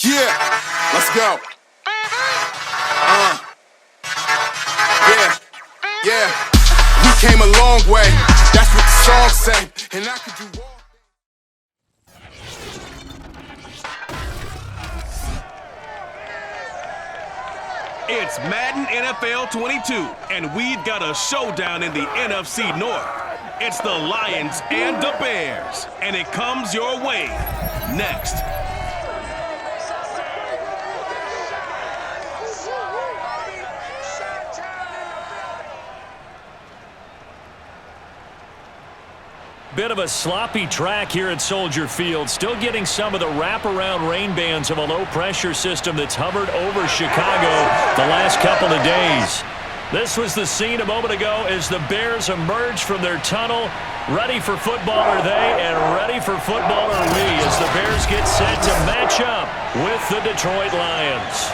Yeah, let's go. Yeah. We came a long way. That's what the song say. And I could do all. It's Madden NFL 22, and we've got a showdown in the NFC North. It's the Lions and the Bears, and it comes your way next. Bit of a sloppy track here at Soldier Field. Still getting some of the wraparound rain bands of a low-pressure system that's hovered over Chicago the last couple of days. This was the scene a moment ago as the Bears emerged from their tunnel. Ready for football are they, and ready for football are we as the Bears get set to match up with the Detroit Lions.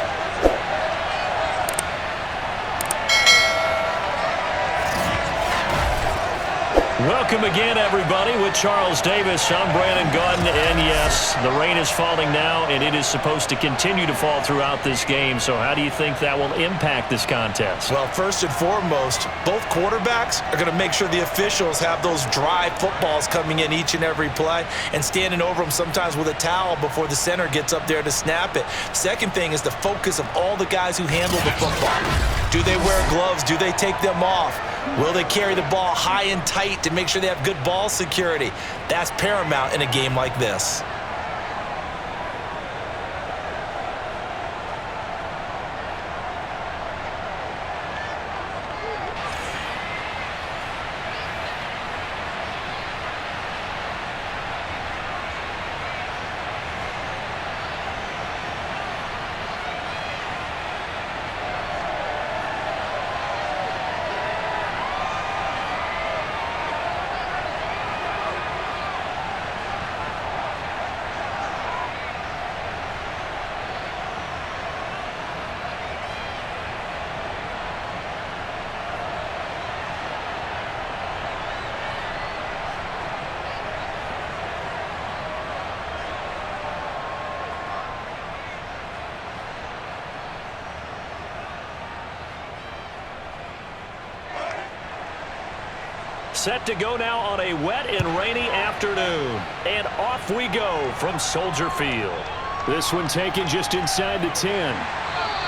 Welcome again, everybody, with Charles Davis. I'm Brandon Gaudin, and yes, the rain is falling now, and it is supposed to continue to fall throughout this game. So how do you think that will impact this contest? Well, first and foremost, both quarterbacks are going to make sure the officials have those dry footballs coming in each and every play and standing over them sometimes with a towel before the center gets up there to snap it. Second thing is the focus of all the guys who handle the football. Do they wear gloves? Do they take them off? Will they carry the ball high and tight to make sure they have good ball security? That's paramount in a game like this. Set to go now on a wet and rainy afternoon. And off we go from Soldier Field. This one taken just inside the 10.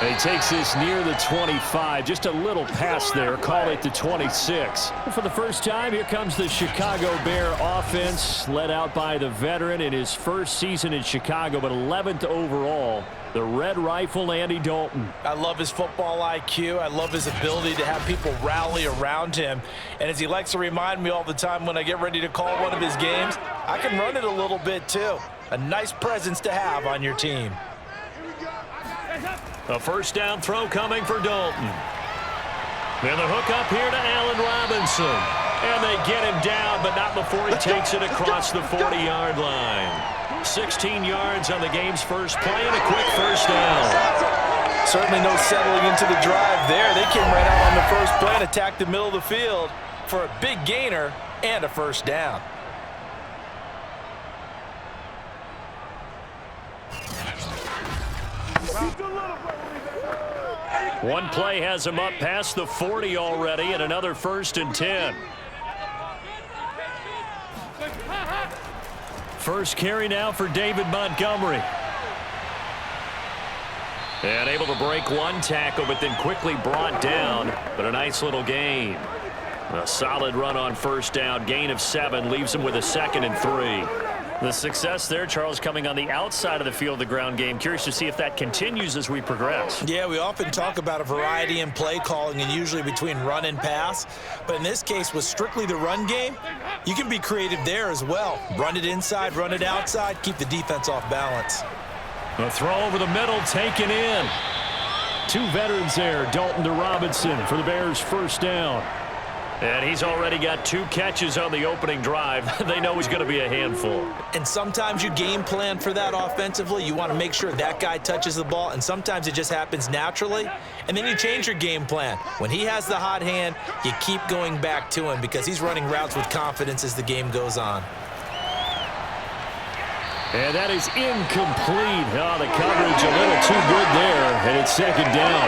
And he takes this near the 25. Just a little pass there. Call it the 26. For the first time, here comes the Chicago Bear offense, led out by the veteran in his first season in Chicago, but 11th overall. The Red Rifle, Andy Dalton. I love his football IQ. I love his ability to have people rally around him. And as he likes to remind me all the time when I get ready to call one of his games, I can run it a little bit too. A nice presence to have on your team. A first down throw coming for Dalton. Then the hook up here to Allen Robinson. And they get him down, but not before he takes it across the 40-yard line. 16 yards on the game's first play and a quick first down. Certainly no settling into the drive there. They came right out on the first play and attacked the middle of the field for a big gainer and a first down. One play has him up past the 40 already, and another first and 10. First carry now for David Montgomery. And able to break one tackle, but then quickly brought down. But a nice little gain. A solid run on first down. Gain of 7 leaves him with a 2nd and 3. The success there, Charles, coming on the outside of the field, the ground game. Curious to see if that continues as we progress. Yeah, we often talk about a variety in play calling and usually between run and pass. But in this case, with strictly the run game, you can be creative there as well. Run it inside, run it outside, keep the defense off balance. A throw over the middle, taken in. Two veterans there, Dalton to Robinson for the Bears' first down. And he's already got 2 catches on the opening drive. They know he's going to be a handful. And sometimes you game plan for that offensively. You want to make sure that guy touches the ball, and sometimes it just happens naturally. And then you change your game plan. When he has the hot hand, you keep going back to him because he's running routes with confidence as the game goes on. And that is incomplete. Oh, the coverage a little too good there, and it's second down.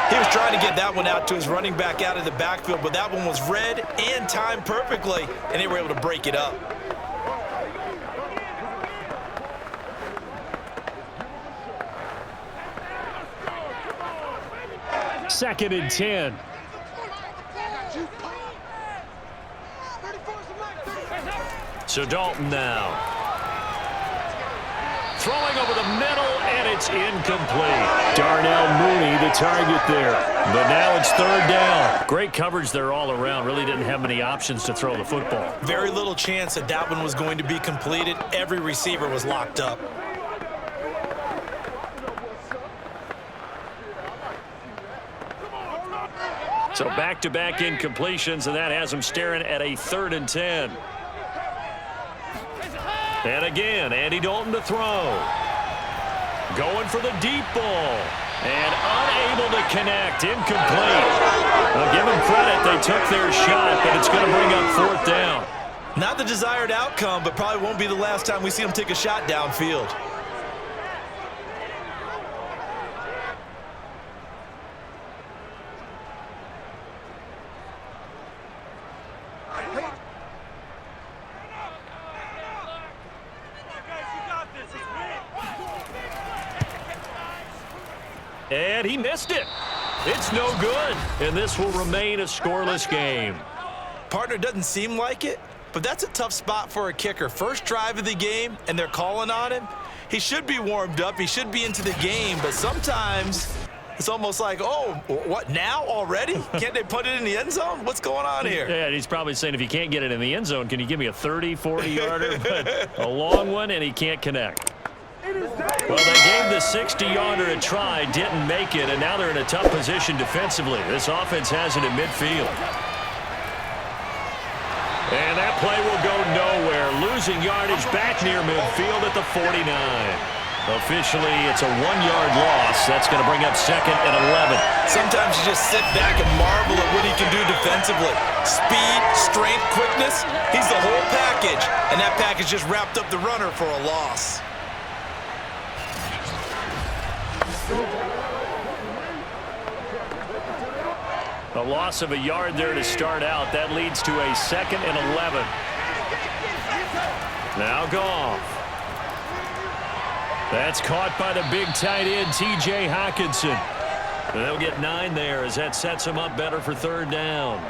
He was trying to get that one out to his running back out of the backfield, but that one was read and timed perfectly, and they were able to break it up. Second and 10. So Dalton now. Throwing over the middle, and it's incomplete. Darnell Mooney, the target there. But now it's third down. Great coverage there all around. Really didn't have many options to throw the football. Very little chance that that one was going to be completed. Every receiver was locked up. So back-to-back incompletions, and that has him staring at a 3rd and 10. And again, Andy Dalton to throw. Going for the deep ball. And unable to connect. Incomplete. I'll give them credit. They took their shot, but it's going to bring up 4th down. Not the desired outcome, but probably won't be the last time we see him take a shot downfield. And he missed it. It's no good. And this will remain a scoreless game. Partner, doesn't seem like it, but that's a tough spot for a kicker. First drive of the game, and they're calling on him. He should be warmed up. He should be into the game, but sometimes it's almost like, oh, what, now already? Can't they put it in the end zone? What's going on here? Yeah, he's probably saying, if you can't get it in the end zone, can you give me a 30, 40-yarder? But a long one, and he can't connect. Well, they gave the 60-yarder a try, didn't make it, and now they're in a tough position defensively. This offense has it at midfield. And that play will go nowhere, losing yardage back near midfield at the 49. Officially, it's a 1-yard loss. That's going to bring up 2nd and 11. Sometimes you just sit back and marvel at what he can do defensively. Speed, strength, quickness, he's the whole package, and that package just wrapped up the runner for a loss. A loss of a yard there to start out. That leads to a 2nd and 11. Now Goff. That's caught by the big tight end, T.J. Hockenson. And they'll get 9 there as that sets them up better for 3rd down.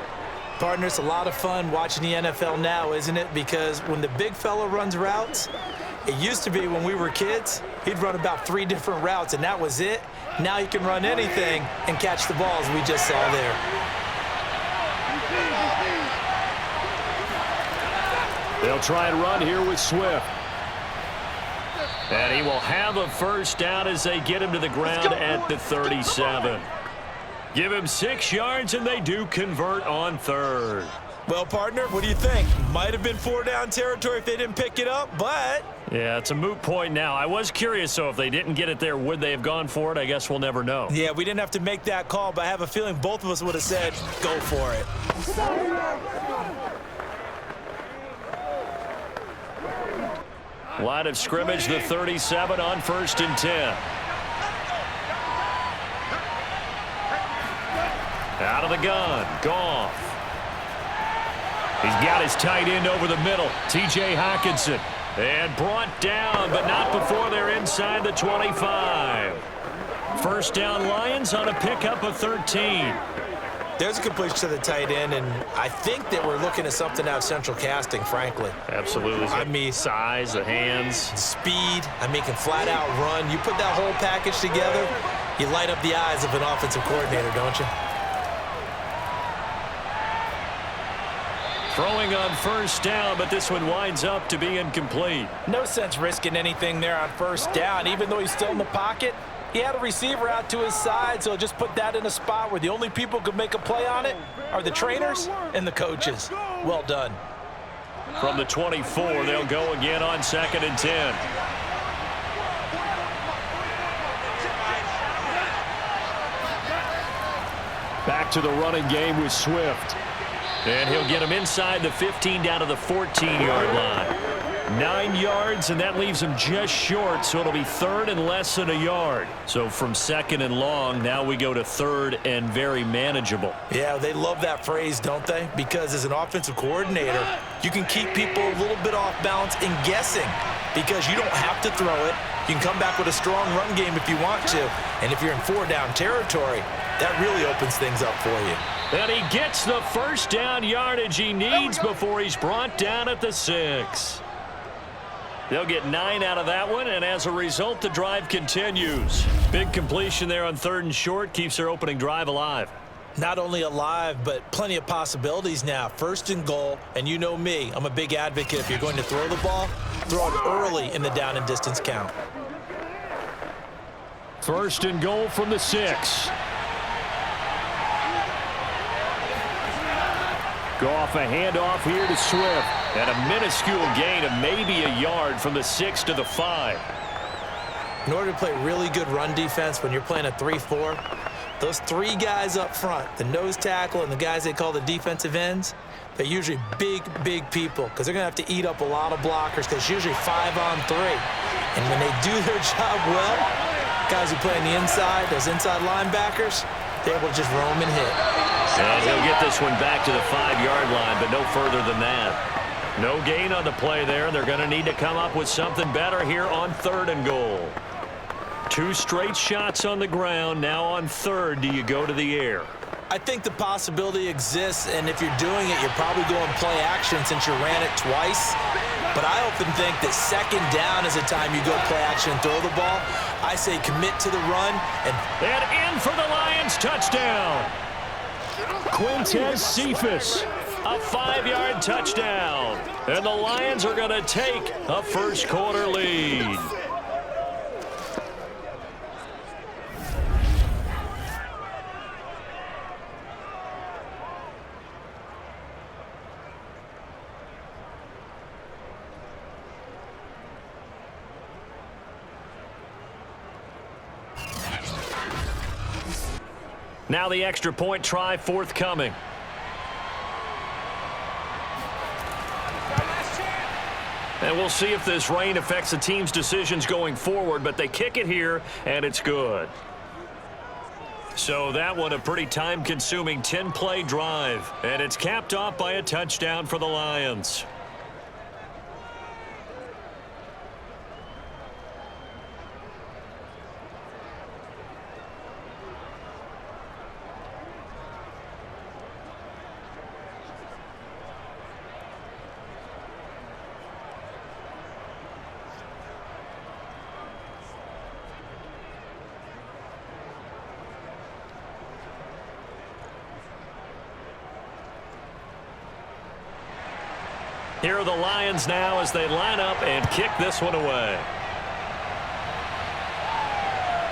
Partner, it's a lot of fun watching the NFL now, isn't it? Because when the big fella runs routes, it used to be when we were kids, he'd run about 3 different routes, and that was it. Now he can run anything and catch the balls we just saw there. They'll try and run here with Swift. And he will have a 1st down as they get him to the ground at the 37. Give him 6 yards, and they do convert on 3rd. Well, partner, what do you think? Might have been 4-down territory if they didn't pick it up, but... Yeah, it's a moot point now. I was curious, so if they didn't get it there, would they have gone for it? I guess we'll never know. Yeah, we didn't have to make that call, but I have a feeling both of us would have said, go for it. Line of scrimmage, the 37 on 1st and 10. Out of the gun, Goff. He's got his tight end over the middle, T.J. Hockenson. And brought down, but not before they're inside the 25. 1st down Lions on a pickup of 13. There's a completion to the tight end, and I think that we're looking at something out of central casting, frankly. Absolutely. I mean, size, the hands. Speed, can flat out run. You put that whole package together, you light up the eyes of an offensive coordinator, don't you? Throwing on 1st down, but this one winds up to be incomplete. No sense risking anything there on 1st down. Even though he's still in the pocket, he had a receiver out to his side, so just put that in a spot where the only people who could make a play on it are the trainers and the coaches. Well done. From the 24, they'll go again on 2nd and 10. Back to the running game with Swift. And he'll get him inside the 15 down to the 14-yard line. 9 yards, and that leaves him just short, so it'll be third and less than a yard. So from second and long, now we go to third and very manageable. Yeah, they love that phrase, don't they? Because as an offensive coordinator, you can keep people a little bit off balance and guessing because you don't have to throw it. You can come back with a strong run game if you want to. And if you're in 4-down territory, that really opens things up for you. And he gets the first down yardage he needs before he's brought down at the 6. They'll get 9 out of that one, and as a result, the drive continues. Big completion there on 3rd and short keeps their opening drive alive. Not only alive, but plenty of possibilities now. 1st and goal, and you know me, I'm a big advocate. If you're going to throw the ball, throw it early in the down and distance count. 1st and goal from the 6. Goff a handoff here to Swift. And a minuscule gain of maybe a yard from the 6 to the 5. In order to play really good run defense when you're playing a 3-4, those 3 guys up front, the nose tackle and the guys they call the defensive ends, they're usually big people because they're going to have to eat up a lot of blockers because it's usually 5-on-3. And when they do their job well, guys who play on the inside, those inside linebackers, they're able to just roam and hit. And he'll get this one back to the 5-yard line, but no further than that. No gain on the play there. They're going to need to come up with something better here on 3rd and goal. 2 straight shots on the ground. Now on 3rd, do you go to the air? I think the possibility exists, and if you're doing it, you're probably going play action since you ran it twice. But I often think that 2nd down is the time you go play action and throw the ball. I say commit to the run. And in for the Lions, touchdown. Quintez Cephas, a 5-yard touchdown. And the Lions are going to take a first-quarter lead. Now the extra point try forthcoming. And we'll see if this rain affects the team's decisions going forward, but they kick it here, and it's good. So that one a pretty time-consuming 10-play drive, and it's capped off by a touchdown for the Lions. Here are the Lions now as they line up and kick this one away.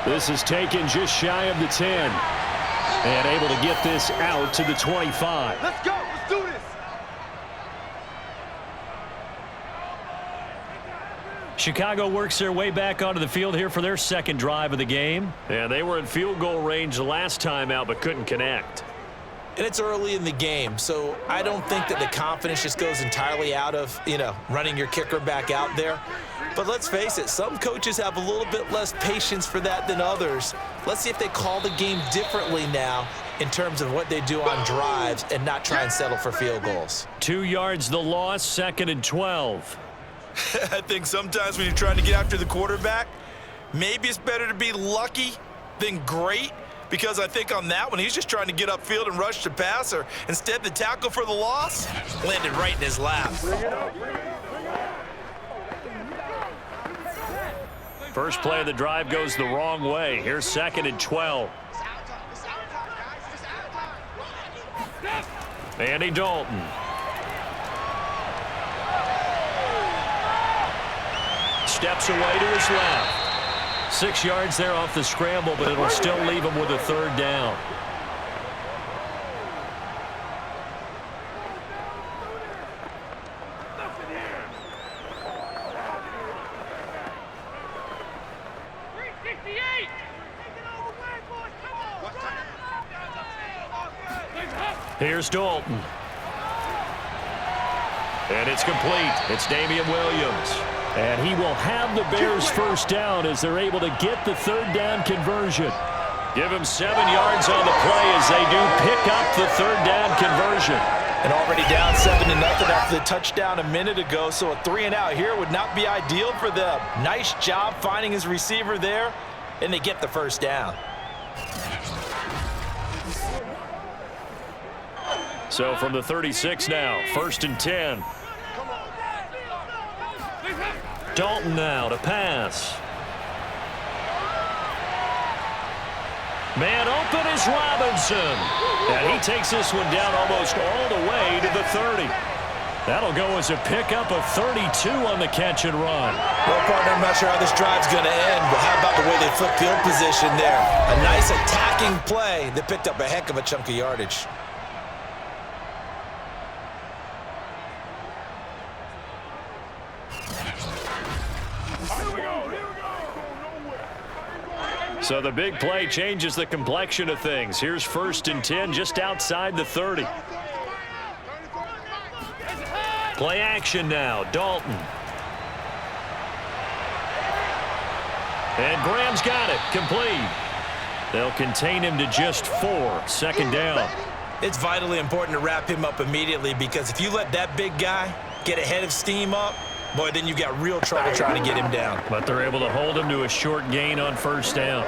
This is taken just shy of the 10. And able to get this out to the 25. Let's go. Let's do this. Chicago works their way back onto the field here for their 2nd drive of the game. And they were in field goal range the last time out but couldn't connect. And it's early in the game, so I don't think that the confidence just goes entirely out of, running your kicker back out there. But let's face it, some coaches have a little bit less patience for that than others. Let's see if they call the game differently now in terms of what they do on drives and not try and settle for field goals. 2 yards the loss, 2nd and 12. I think sometimes when you're trying to get after the quarterback, maybe it's better to be lucky than great. Because I think on that one, he's just trying to get upfield and rush the passer. Instead, the tackle for the loss landed right in his lap. First play of the drive goes the wrong way. Here's 2nd and 12. Andy Dalton. Steps away to his left. 6 yards there off the scramble, but it'll still leave him with a 3rd down. Here's Dalton. And it's complete. It's Damian Williams. And he will have the Bears first down as they're able to get the third down conversion. Give him 7 yards on the play as they do pick up the third down conversion. And already down 7-0 after the touchdown a minute ago, so a 3-and-out here would not be ideal for them. Nice job finding his receiver there, and they get the first down. So from the 36 now, 1st and 10. Dalton now to pass. Man open is Robinson. And he takes this one down almost all the way to the 30. That'll go as a pickup of 32 on the catch and run. Well, partner, I'm not sure how this drive's going to end, but how about the way they flip field position there? A nice attacking play that picked up a heck of a chunk of yardage. So the big play changes the complexion of things. Here's 1st and 10 just outside the 30. Play action now, Dalton. And Graham's got it, complete. They'll contain him to just 4, 2nd down. It's vitally important to wrap him up immediately because if you let that big guy get ahead of steam up, boy, then you've got real trouble trying to get him down. But they're able to hold him to a short gain on 1st down.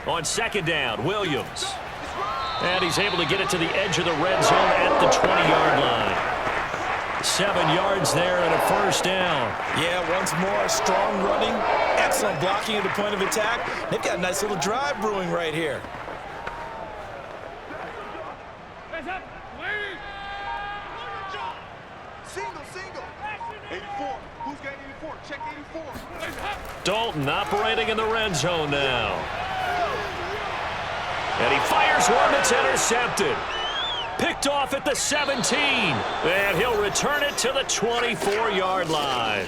On 2nd down, Williams. And he's able to get it to the edge of the red zone at the 20-yard line. 7 yards there and a 1st down. Yeah, once more, strong running, excellent blocking at the point of attack. They've got a nice little drive brewing right here. Single. 84. Who's got 84? Check 84. Dalton operating in the red zone now. And he fires one that's intercepted. Picked off at the 17. And he'll return it to the 24-yard line.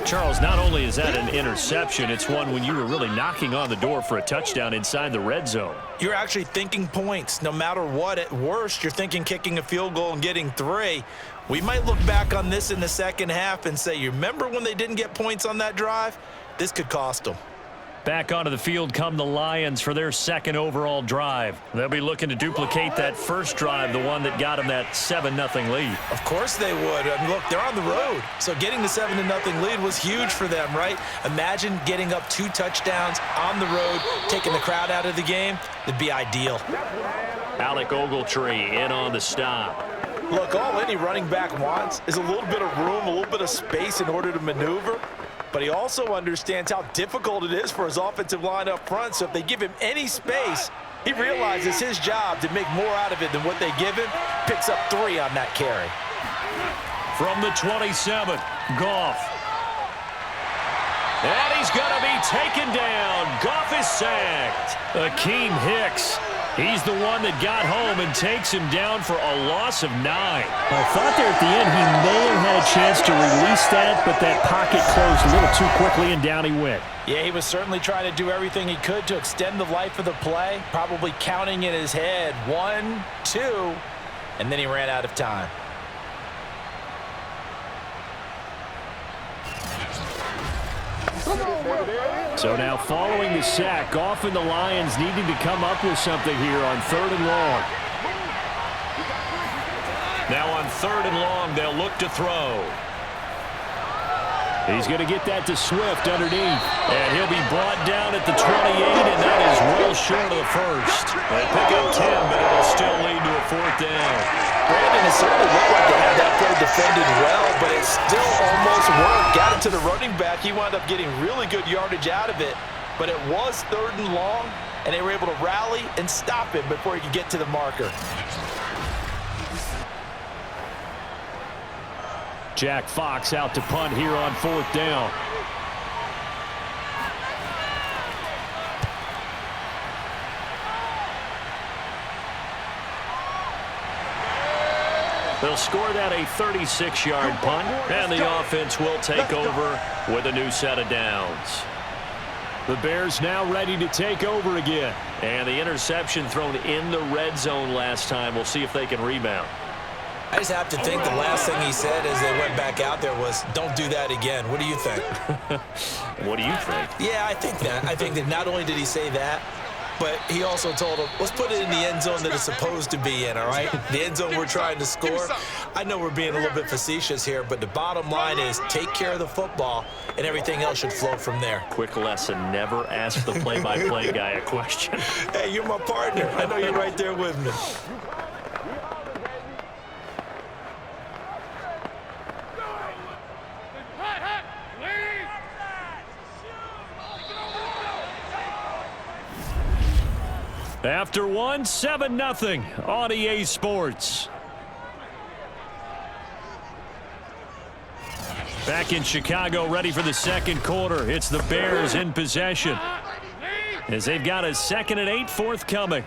Charles, not only is that an interception, it's one when you were really knocking on the door for a touchdown inside the red zone. You're actually thinking points. No matter what, at worst, you're thinking kicking a field goal and getting 3. We might look back on this in the second half and say, you remember when they didn't get points on that drive? This could cost them. Back onto the field come the Lions for their 2nd overall drive. They'll be looking to duplicate that first drive, the one that got them that 7-0 lead. Of course they would. I mean, look, they're on the road. So getting the 7-0 lead was huge for them, right? Imagine getting up 2 touchdowns on the road, taking the crowd out of the game. It'd be ideal. Alec Ogletree in on the stop. Look, all any running back wants is a little bit of room, a little bit of space in order to maneuver. But he also understands how difficult it is for his offensive line up front. So if they give him any space, he realizes his job to make more out of it than what they give him. Picks up 3 on that carry. From the 27, Goff. And he's going to be taken down. Goff is sacked. Akeem Hicks. He's the one that got home and takes him down for a loss of 9. I thought there at the end he may have had a chance to release that, but that pocket closed a little too quickly and down he went. Yeah, he was certainly trying to do everything he could to extend the life of the play, probably counting in his head 1, 2, and then he ran out of time. So now following the sack, Goff and the Lions needing to come up with something here on 3rd and long. Now on 3rd and long, they'll look to throw. He's going to get that to Swift underneath. And he'll be brought down at the 28, and that is well short of the first. They pick up 10, but it'll still lead to a 4th down. Brandon, it certainly looked like they had that play defended well, but it still almost worked. Got it to the running back. He wound up getting really good yardage out of it, but it was 3rd and long, and they were able to rally and stop him before he could get to the marker. Jack Fox out to punt here on 4th down. They'll score that a 36-yard punt, and the offense will take over with a new set of downs. The Bears now ready to take over again. And the interception thrown in the red zone last time. We'll see if they can rebound. I just have to think the last thing he said as they went back out there was, don't do that again. What do you think? What do you think? Yeah, I think that. I think that not only did he say that, but he also told him, let's put it in the end zone that it's supposed to be in, all right? The end zone we're trying to score. I know we're being a little bit facetious here, but the bottom line is take care of the football, and everything else should flow from there. Quick lesson, never ask the play-by-play guy a question. Hey, you're my partner. I know you're right there with me. After one, 7-0 on EA Sports. Back in Chicago, ready for the second quarter. It's the Bears in possession, as they've got a 2nd and 8 forthcoming.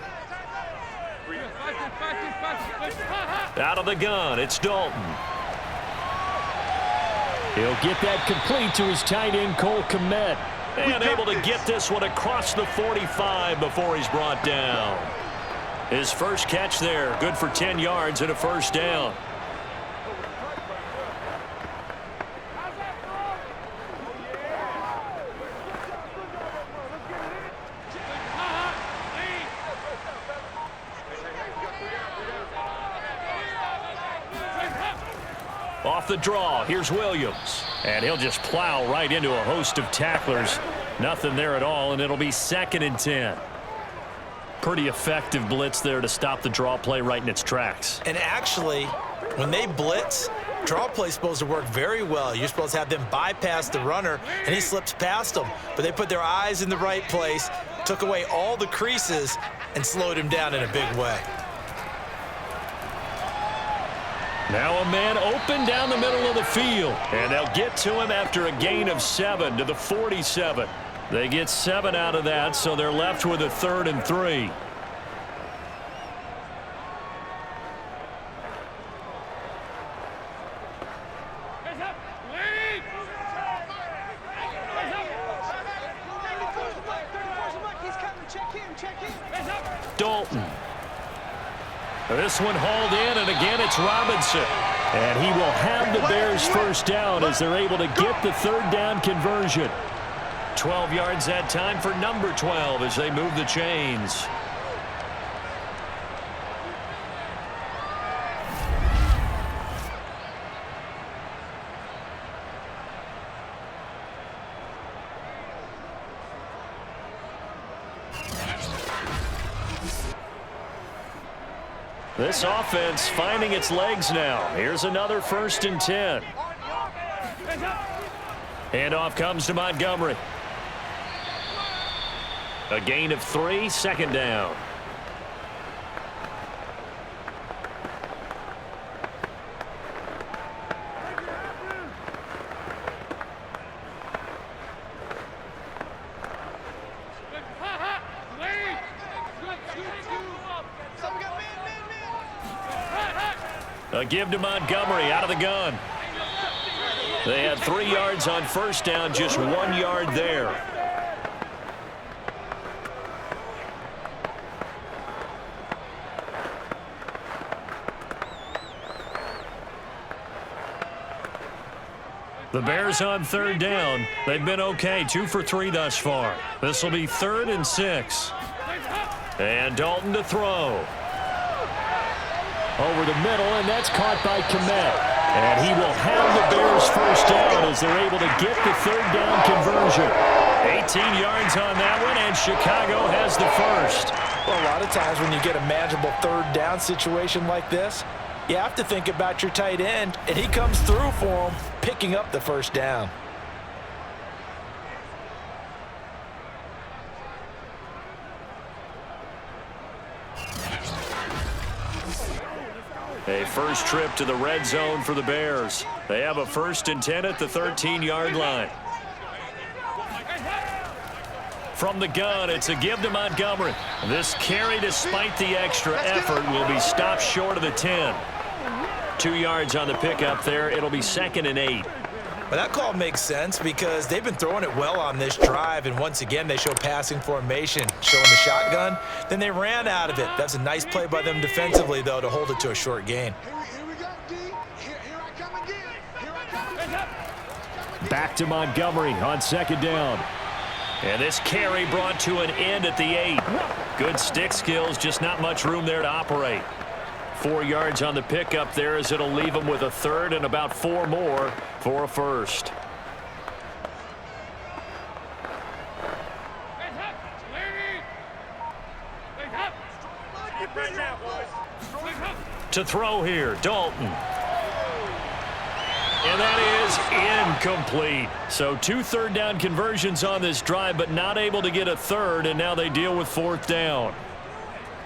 Out of the gun, it's Dalton. He'll get that complete to his tight end, Cole Kmet. And able to get this one across the 45 before he's brought down. His first catch there, good for 10 yards and a first down. Off the draw, here's Williams. And he'll just plow right into a host of tacklers. Nothing there at all, and it'll be 2nd and 10. Pretty effective blitz there to stop the draw play right in its tracks. And actually, when they blitz, draw play's supposed to work very well. You're supposed to have them bypass the runner, and he slips past them. But they put their eyes in the right place, took away all the creases, and slowed him down in a big way. Now a man open down the middle of the field. And they'll get to him after a gain of 7 to the 47. They get 7 out of that, so they're left with a 3rd and 3. Dalton. This one hauled in, and again it's Robinson. And he will have the Bears first down as they're able to get the 3rd down conversion. 12 yards that time for number 12 as they move the chains. This offense finding its legs now. Here's another 1st and 10. Handoff comes to Montgomery. A gain of 3, 2nd down. A give to Montgomery out of the gun. They had 3 yards on first down, just 1 yard there. The Bears on 3rd down. They've been okay, 2 for 3 thus far. This will be 3rd and 6. And Dalton to throw. Over the middle, and that's caught by Kmet. And he will have the Bears first down as they're able to get the 3rd down conversion. 18 yards on that one, and Chicago has the first. Well, a lot of times when you get a manageable 3rd down situation like this, you have to think about your tight end, and he comes through for him, picking up the first down. A first trip to the red zone for the Bears. They have a 1st and 10 at the 13-yard line. From the gun, it's a give to Montgomery. This carry, despite the extra effort, will be stopped short of the 10. 2 yards on the pickup there. It'll be 2nd and 8. But that call makes sense because they've been throwing it well on this drive, and once again, they show passing formation, showing the shotgun. Then they ran out of it. That's a nice play by them defensively, though, to hold it to a short gain. Here we go, D. Here I come again. Here I come again. Back to Montgomery on 2nd down. And this carry brought to an end at the 8. Good stick skills, just not much room there to operate. 4 yards on the pickup there as it'll leave them with a 3rd and about 4 more for a 1st. To throw here, Dalton. And that is incomplete. So 2 3rd down conversions on this drive, but not able to get a 3rd, and now they deal with 4th down.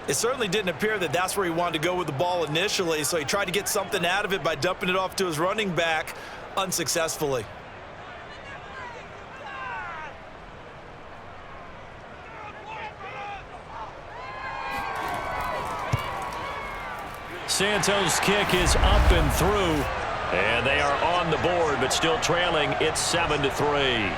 It certainly didn't appear that that's where he wanted to go with the ball initially, so he tried to get something out of it by dumping it off to his running back unsuccessfully. Santos' kick is up and through, and they are on the board, but still trailing. It's 7-3.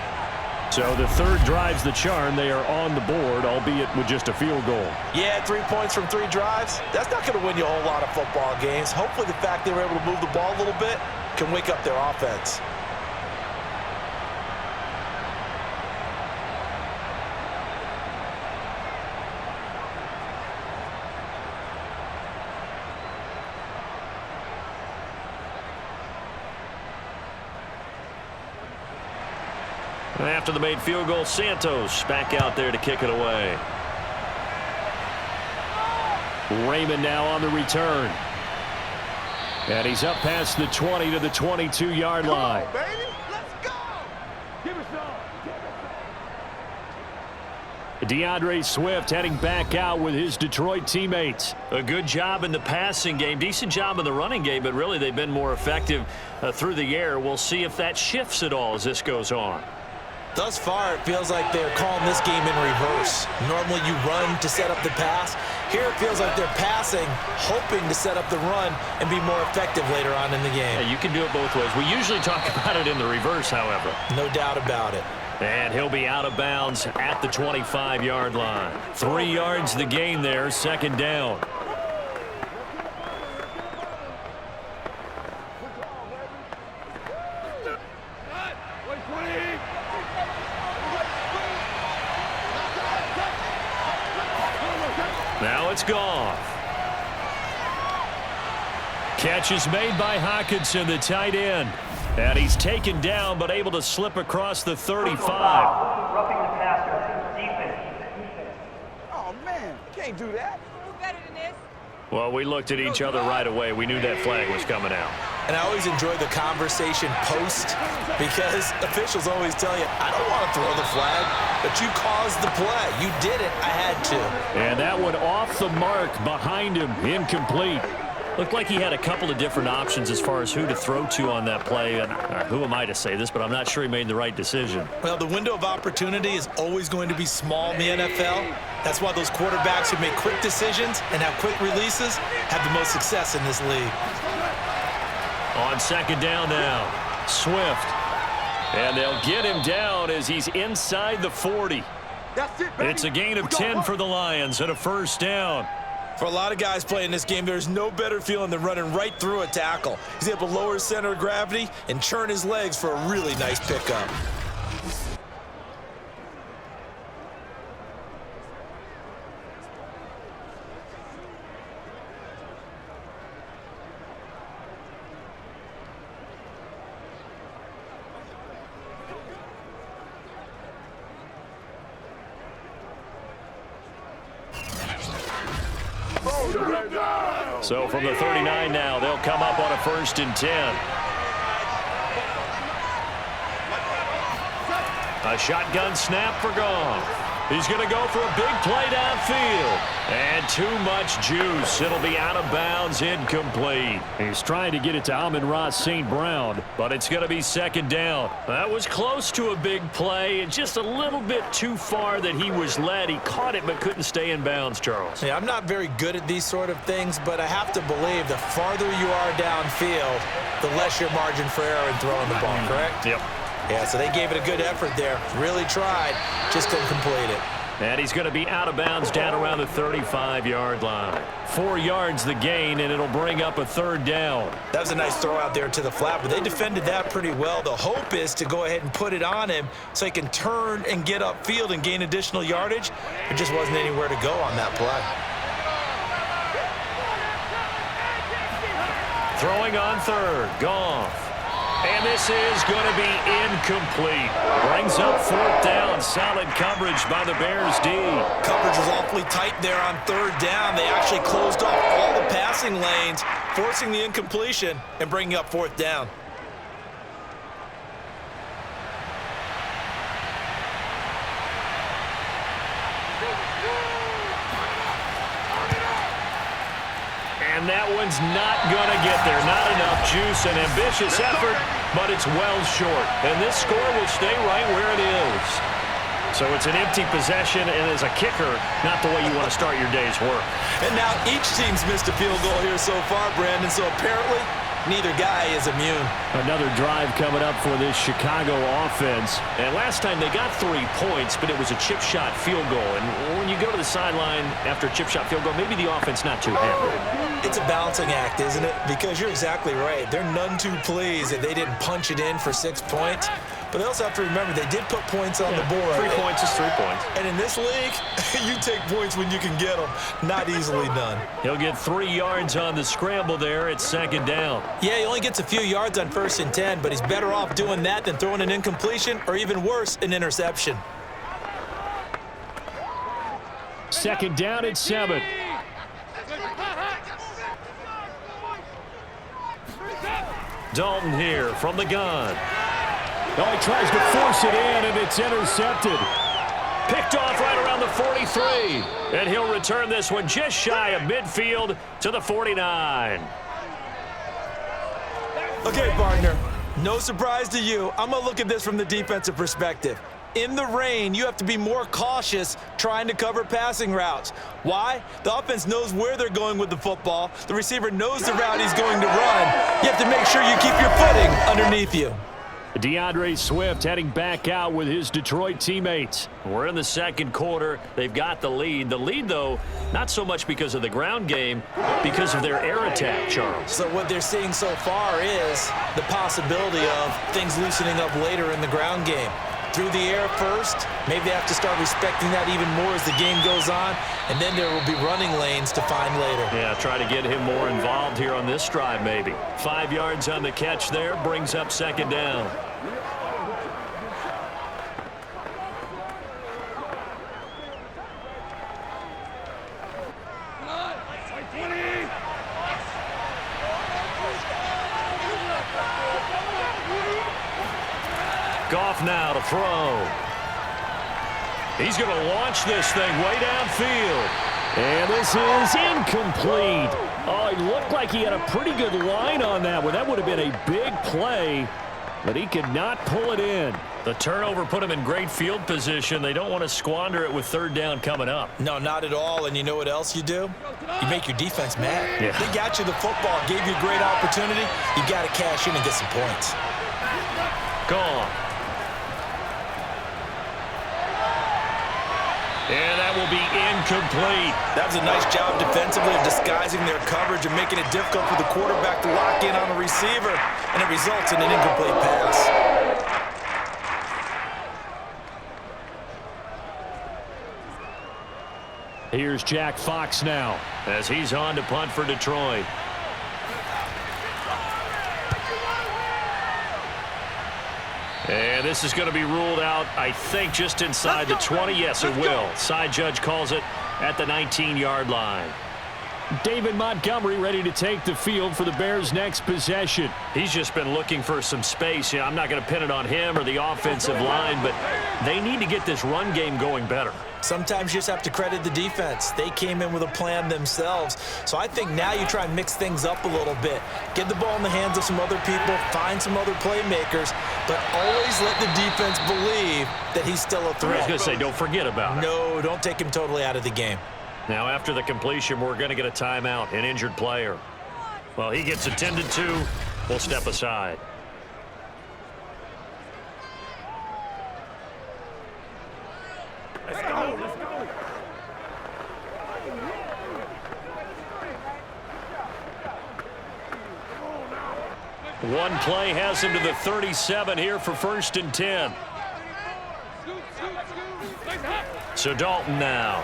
So the 3rd drives the charm. They are on the board, albeit with just a field goal. Yeah, 3 points from 3 drives. That's not going to win you a whole lot of football games. Hopefully the fact they were able to move the ball a little bit can wake up their offense. After the made field goal, Santos back out there to kick it away. Raymond now on the return. And he's up past the 20 to the 22-yard line. Come on, baby. Let's go. Give us some. DeAndre Swift heading back out with his Detroit teammates. A good job in the passing game, decent job in the running game, but really they've been more effective through the air. We'll see if that shifts at all as this goes on. Thus far, it feels like they're calling this game in reverse. Normally you run to set up the pass. Here it feels like they're passing, hoping to set up the run and be more effective later on in the game. Yeah, you can do it both ways. We usually talk about it in the reverse, however. No doubt about it. And he'll be out of bounds at the 25-yard line. 3 yards the gain there, 2nd down. Now it's Goff. Catch is made by Hawkinson, the tight end. And he's taken down, but able to slip across the 35. Roughing the passer. Defense. Oh, man. Can't do that. Do better than this. Well, we looked at each other right away. We knew that flag was coming out. And I always enjoy the conversation post because officials always tell you, I don't want to throw the flag, but you caused the play. You did it. I had to. And that one off the mark behind him, incomplete. Looked like he had a couple of different options as far as who to throw to on that play. And who am I to say this, but I'm not sure he made the right decision. Well, the window of opportunity is always going to be small in the NFL. That's why those quarterbacks who make quick decisions and have quick releases have the most success in this league. On 2nd down now, Swift. And they'll get him down as he's inside the 40. That's it, baby. It's a gain of 10 for the Lions and a 1st down. For a lot of guys playing this game, there's no better feeling than running right through a tackle. He's able to lower his center of gravity and churn his legs for a really nice pickup. So from the 39 now, they'll come up on a 1st and 10. A shotgun snap for Goff. He's going to go for a big play downfield. And too much juice. It'll be out of bounds, incomplete. He's trying to get it to Amon-Ra St. Brown, but it's going to be second down. That was close to a big play, and just a little bit too far that he was led. He caught it but couldn't stay in bounds, Charles. Yeah, I'm not very good at these sort of things, but I have to believe the farther you are downfield, the less your margin for error in throwing the ball, correct? Yep. Yeah, so they gave it a good effort there. Really tried, just couldn't complete it. And he's going to be out of bounds down around the 35-yard line. 4 yards the gain, and it'll bring up a third down. That was a nice throw out there to the flat, but they defended that pretty well. The hope is to go ahead and put it on him so he can turn and get upfield and gain additional yardage. There just wasn't anywhere to go on that play. Throwing on third, Goff. And this is going to be incomplete. Brings up fourth down. Solid coverage by the Bears D. Coverage was awfully tight there on third down. They actually closed off all the passing lanes, forcing the incompletion and bringing up fourth down. And that one's not going to get there. Not enough juice. An ambitious effort, but it's well short. And this score will stay right where it is. So it's an empty possession, and as a kicker, not the way you want to start your day's work. And now each team's missed a field goal here so far, Brandon, so apparently neither guy is immune. Another drive coming up for this Chicago offense. And last time they got 3 points, but it was a chip shot field goal. And when you go to the sideline after a chip shot field goal, maybe the offense not too happy. It's a balancing act, isn't it? Because you're exactly right. They're none too pleased that they didn't punch it in for 6 points. But they also have to remember they did put points on the board. 3 points is 3 points. And in this league, you take points when you can get them. Not easily done. He'll get 3 yards on the scramble there. It's second down. Yeah, he only gets a few yards on 1st and 10, but he's better off doing that than throwing an incompletion or even worse, an interception. Second down at 7. Dalton here from the gun. Oh, he tries to force it in, and it's intercepted. Picked off right around the 43. And he'll return this one just shy of midfield to the 49. Okay, partner, no surprise to you. I'm going to look at this from the defensive perspective. In the rain, you have to be more cautious trying to cover passing routes. Why? The offense knows where they're going with the football. The receiver knows the route he's going to run. You have to make sure you keep your footing underneath you. DeAndre Swift heading back out with his Detroit teammates. We're in the second quarter. They've got the lead. The lead, though, not so much because of the ground game, because of their air attack, Charles. So what they're seeing so far is the possibility of things loosening up later in the ground game. Through the air first, maybe they have to start respecting that even more as the game goes on, and then there will be running lanes to find later. Yeah, try to get him more involved here on this drive, maybe. 5 yards on the catch there, brings up second down. Goff now to throw. He's going to launch this thing way downfield. And this is incomplete. Oh, it looked like he had a pretty good line on that one. That would have been a big play, but he could not pull it in. The turnover put him in great field position. They don't want to squander it with third down coming up. No, not at all. And you know what else you do? You make your defense mad. Yeah. They got you the football, gave you a great opportunity. You got to cash in and get some points. Gone. And that will be incomplete. That was a nice job defensively of disguising their coverage and making it difficult for the quarterback to lock in on a receiver, and it results in an incomplete pass. Here's Jack Fox now as he's on to punt for Detroit. And this is going to be ruled out, I think, just inside the 20. Yes, it will. Side judge calls it at the 19-yard line. David Montgomery ready to take the field for the Bears' next possession. He's just been looking for some space. I'm not going to pin it on him or the offensive line, but they need to get this run game going better. Sometimes you just have to credit the defense. They came in with a plan themselves. So I think now you try and mix things up a little bit. Get the ball in the hands of some other people, find some other playmakers, but always let the defense believe that he's still a threat. I was going to say, don't forget about it. No, don't take him totally out of the game. Now, after the completion, we're going to get a timeout, an injured player. Well, he gets attended to. We'll step aside. Let's go, let's go. One play has him to the 37 here for 1st and 10. So Dalton now.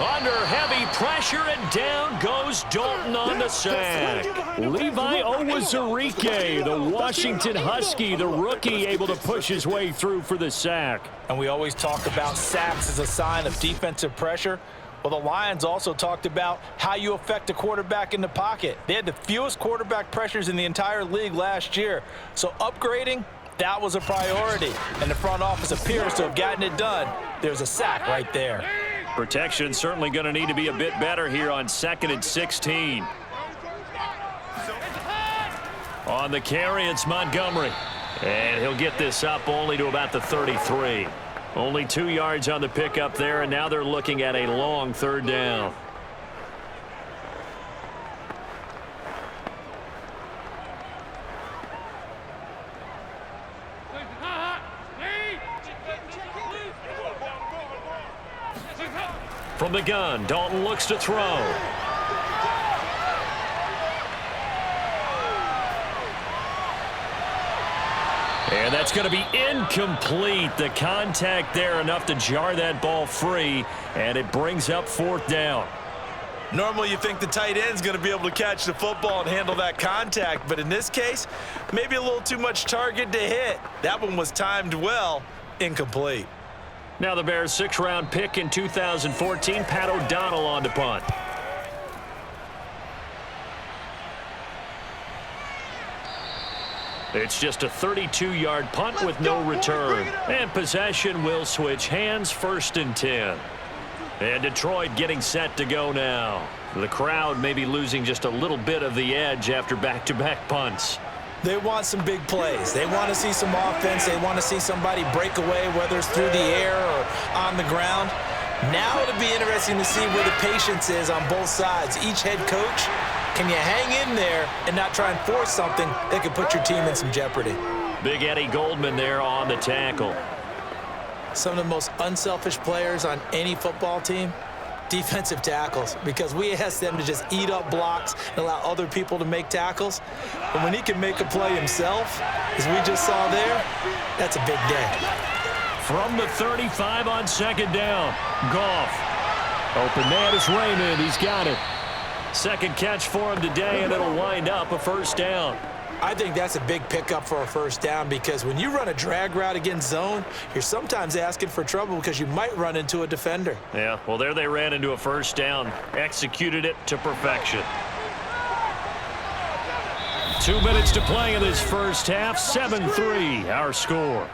Under heavy pressure, and down goes Dalton on the sack. Levi Owazurike, the Washington Husky, the rookie, able to push his way through for the sack. And we always talk about sacks as a sign of defensive pressure. Well, the Lions also talked about how you affect a quarterback in the pocket. They had the fewest quarterback pressures in the entire league last year. So upgrading, that was a priority. And the front office appears to have gotten it done. There's a sack right there. Protection certainly going to need to be a bit better here on 2nd and 16. On the carry, it's Montgomery. And he'll get this up only to about the 33. Only 2 yards on the pickup there, and now they're looking at a long 3rd down. From the gun, Dalton looks to throw. And that's going to be incomplete. The contact there enough to jar that ball free, and it brings up 4th down. Normally you think the tight end's going to be able to catch the football and handle that contact, but in this case, maybe a little too much target to hit. That one was timed well, incomplete. Now the Bears' 6th-round pick in 2014, Pat O'Donnell on to punt. It's just a 32-yard punt with no return. And possession will switch hands, 1st and 10. And Detroit getting set to go now. The crowd may be losing just a little bit of the edge after back-to-back punts. They want some big plays. They want to see some offense. They want to see somebody break away, whether it's through the air or on the ground. Now it'll be interesting to see where the patience is on both sides. Each head coach, can you hang in there and not try and force something that could put your team in some jeopardy? Big Eddie Goldman there on the tackle. Some of the most unselfish players on any football team, defensive tackles, because we ask them to just eat up blocks and allow other people to make tackles. But when he can make a play himself, as we just saw there, that's a big day. From the 35 on 2nd down, Goff. Open man is Raymond. He's got it. 2nd catch for him today, and it'll wind up a 1st down. I think that's a big pickup for a 1st down, because when you run a drag route against zone, you're sometimes asking for trouble because you might run into a defender. Yeah, well, there they ran into a 1st down, executed it to perfection. 2 minutes to play in this 1st half, 7-3 our score.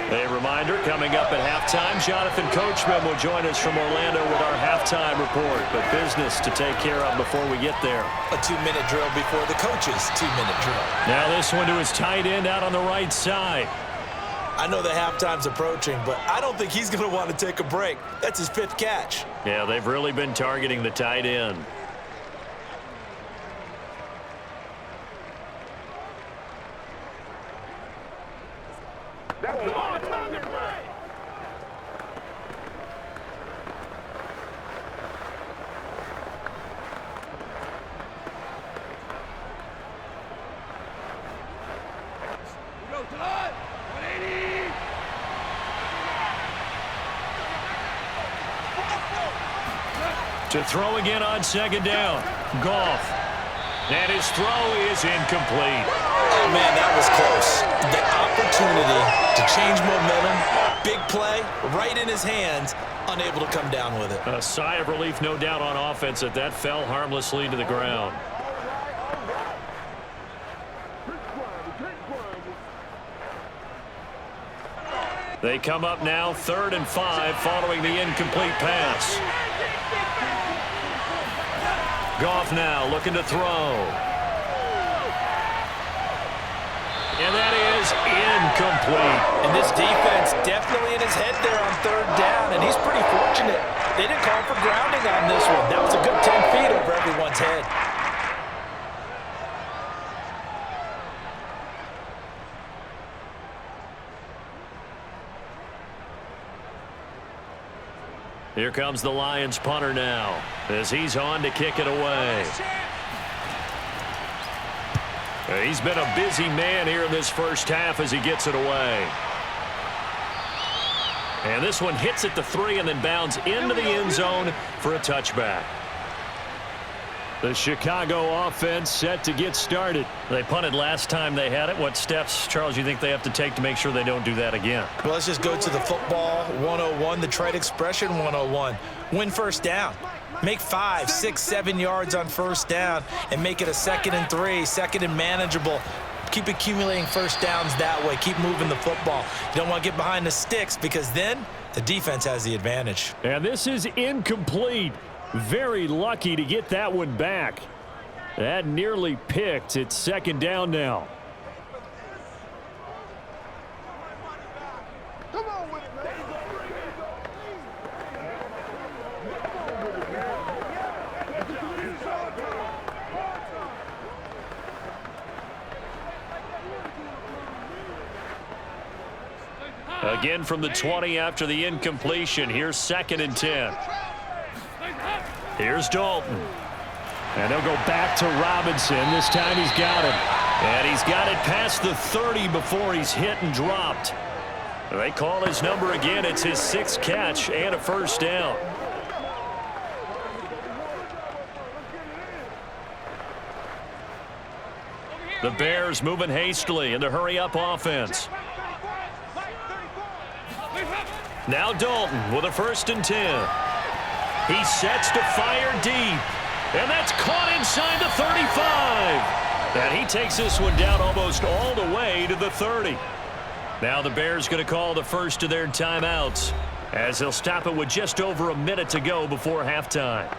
A reminder, coming up at halftime, Jonathan Coachman will join us from Orlando with our halftime report. But business to take care of before we get there. A 2-minute drill before the coach's 2-minute drill. Now this one to his tight end out on the right side. I know the halftime's approaching, but I don't think he's going to want to take a break. That's his 5th catch. Yeah, they've really been targeting the tight end. To throw again on second down. Goff. And his throw is incomplete. Oh, man, that was close. The opportunity to change momentum, big play, right in his hands, unable to come down with it. A sigh of relief, no doubt, on offense that fell harmlessly to the ground. They come up now 3rd and 5 following the incomplete pass. Goff now looking to throw. And that is incomplete. And this defense definitely in his head there on 3rd down, and he's pretty fortunate. They didn't call for grounding on this one. That was a good 10 feet over everyone's head. Here comes the Lions punter now as he's on to kick it away. He's been a busy man here in this first half as he gets it away. And this one hits at the 3 and then bounds into the end zone for a touchback. The Chicago offense set to get started. They punted last time they had it. What steps, Charles, you think they have to take to make sure they don't do that again? Well, let's just go to the football 101, the trade expression 101. Win first down. Make 5, 6, 7 yards on first down and make it a 2nd and 3, 2nd and manageable. Keep accumulating first downs that way. Keep moving the football. You don't want to get behind the sticks because then the defense has the advantage. And this is incomplete. Very lucky to get that one back. That nearly picked. It's 2nd down now. Again from the 20 after the incompletion. Here's 2nd and 10. Here's Dalton. And they'll go back to Robinson. This time he's got him. And he's got it past the 30 before he's hit and dropped. They call his number again. It's his 6th catch and a first down. The Bears moving hastily in the hurry-up offense. Now Dalton with a 1st and 10. He sets to fire deep. And that's caught inside the 35. And he takes this one down almost all the way to the 30. Now the Bears going to call the first of their timeouts as they'll stop it with just over a minute to go before halftime.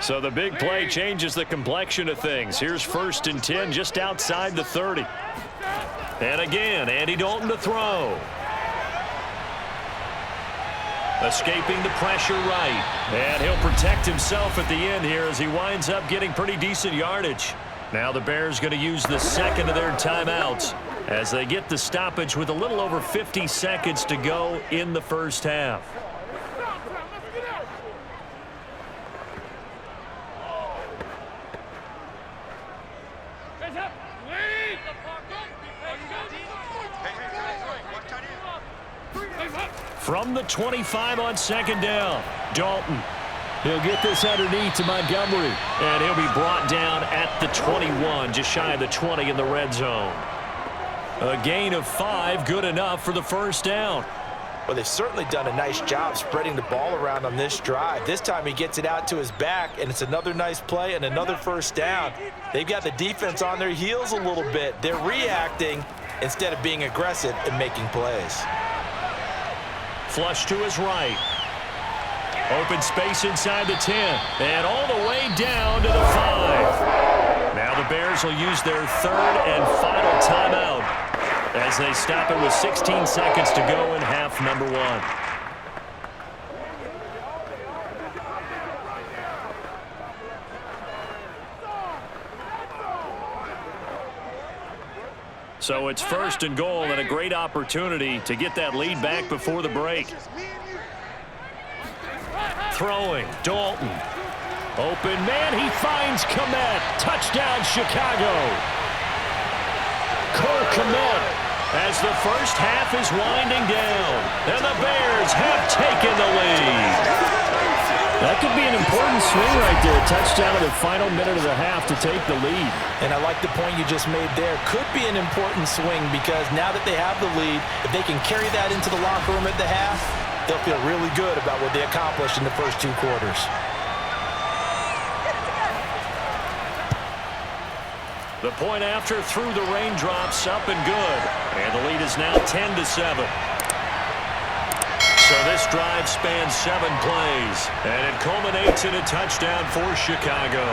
So the big play changes the complexion of things. Here's 1st and 10 just outside the 30. And again, Andy Dalton to throw. Escaping the pressure right. And he'll protect himself at the end here as he winds up getting pretty decent yardage. Now the Bears going to use the 2nd of their timeouts as they get the stoppage with a little over 50 seconds to go in the first half. From the 25 on 2nd down, Dalton. He'll get this underneath to Montgomery. And he'll be brought down at the 21, just shy of the 20 in the red zone. A gain of 5, good enough for the first down. Well, they've certainly done a nice job spreading the ball around on this drive. This time he gets it out to his back, and it's another nice play and another first down. They've got the defense on their heels a little bit. They're reacting instead of being aggressive and making plays. Flush to his right. Open space inside the 10. And all the way down to the 5. Now the Bears will use their 3rd and final timeout as they stop it with 16 seconds to go in half number 1. So it's 1st and goal and a great opportunity to get that lead back before the break. Throwing, Dalton. Open man, he finds Komet. Touchdown, Chicago. Cole Kmet as the first half is winding down. And the Bears have taken the lead. That could be an important swing right there. Touchdown in the final minute of the half to take the lead. And I like the point you just made there. Could be an important swing because now that they have the lead, if they can carry that into the locker room at the half, they'll feel really good about what they accomplished in the first 2 quarters. The point after through the raindrops, up and good. And the lead is now 10-7. So this drive spans 7 plays, and it culminates in a touchdown for Chicago.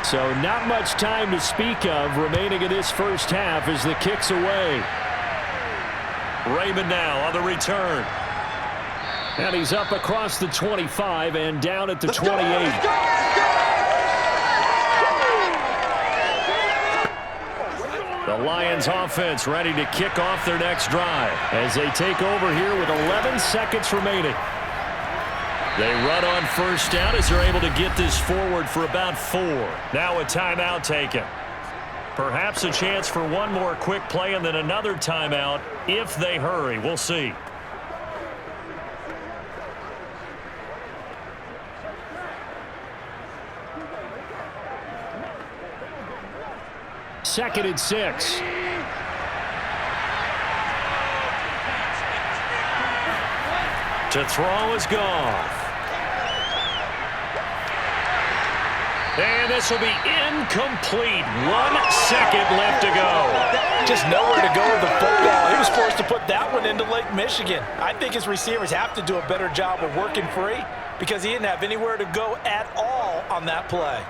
So not much time to speak of remaining in this first half as the kick's away. Raymond now on the return. And he's up across the 25 and down at the 28. The Lions offense ready to kick off their next drive as they take over here with 11 seconds remaining. They run on first down as they're able to get this forward for about 4. Now a timeout taken. Perhaps a chance for one more quick play and then another timeout if they hurry. We'll see. Second and 6. To throw is Goff. And this will be incomplete. 1 second left to go. Just nowhere to go with the football. He was forced to put that one into Lake Michigan. I think his receivers have to do a better job of working free because he didn't have anywhere to go at all on that play.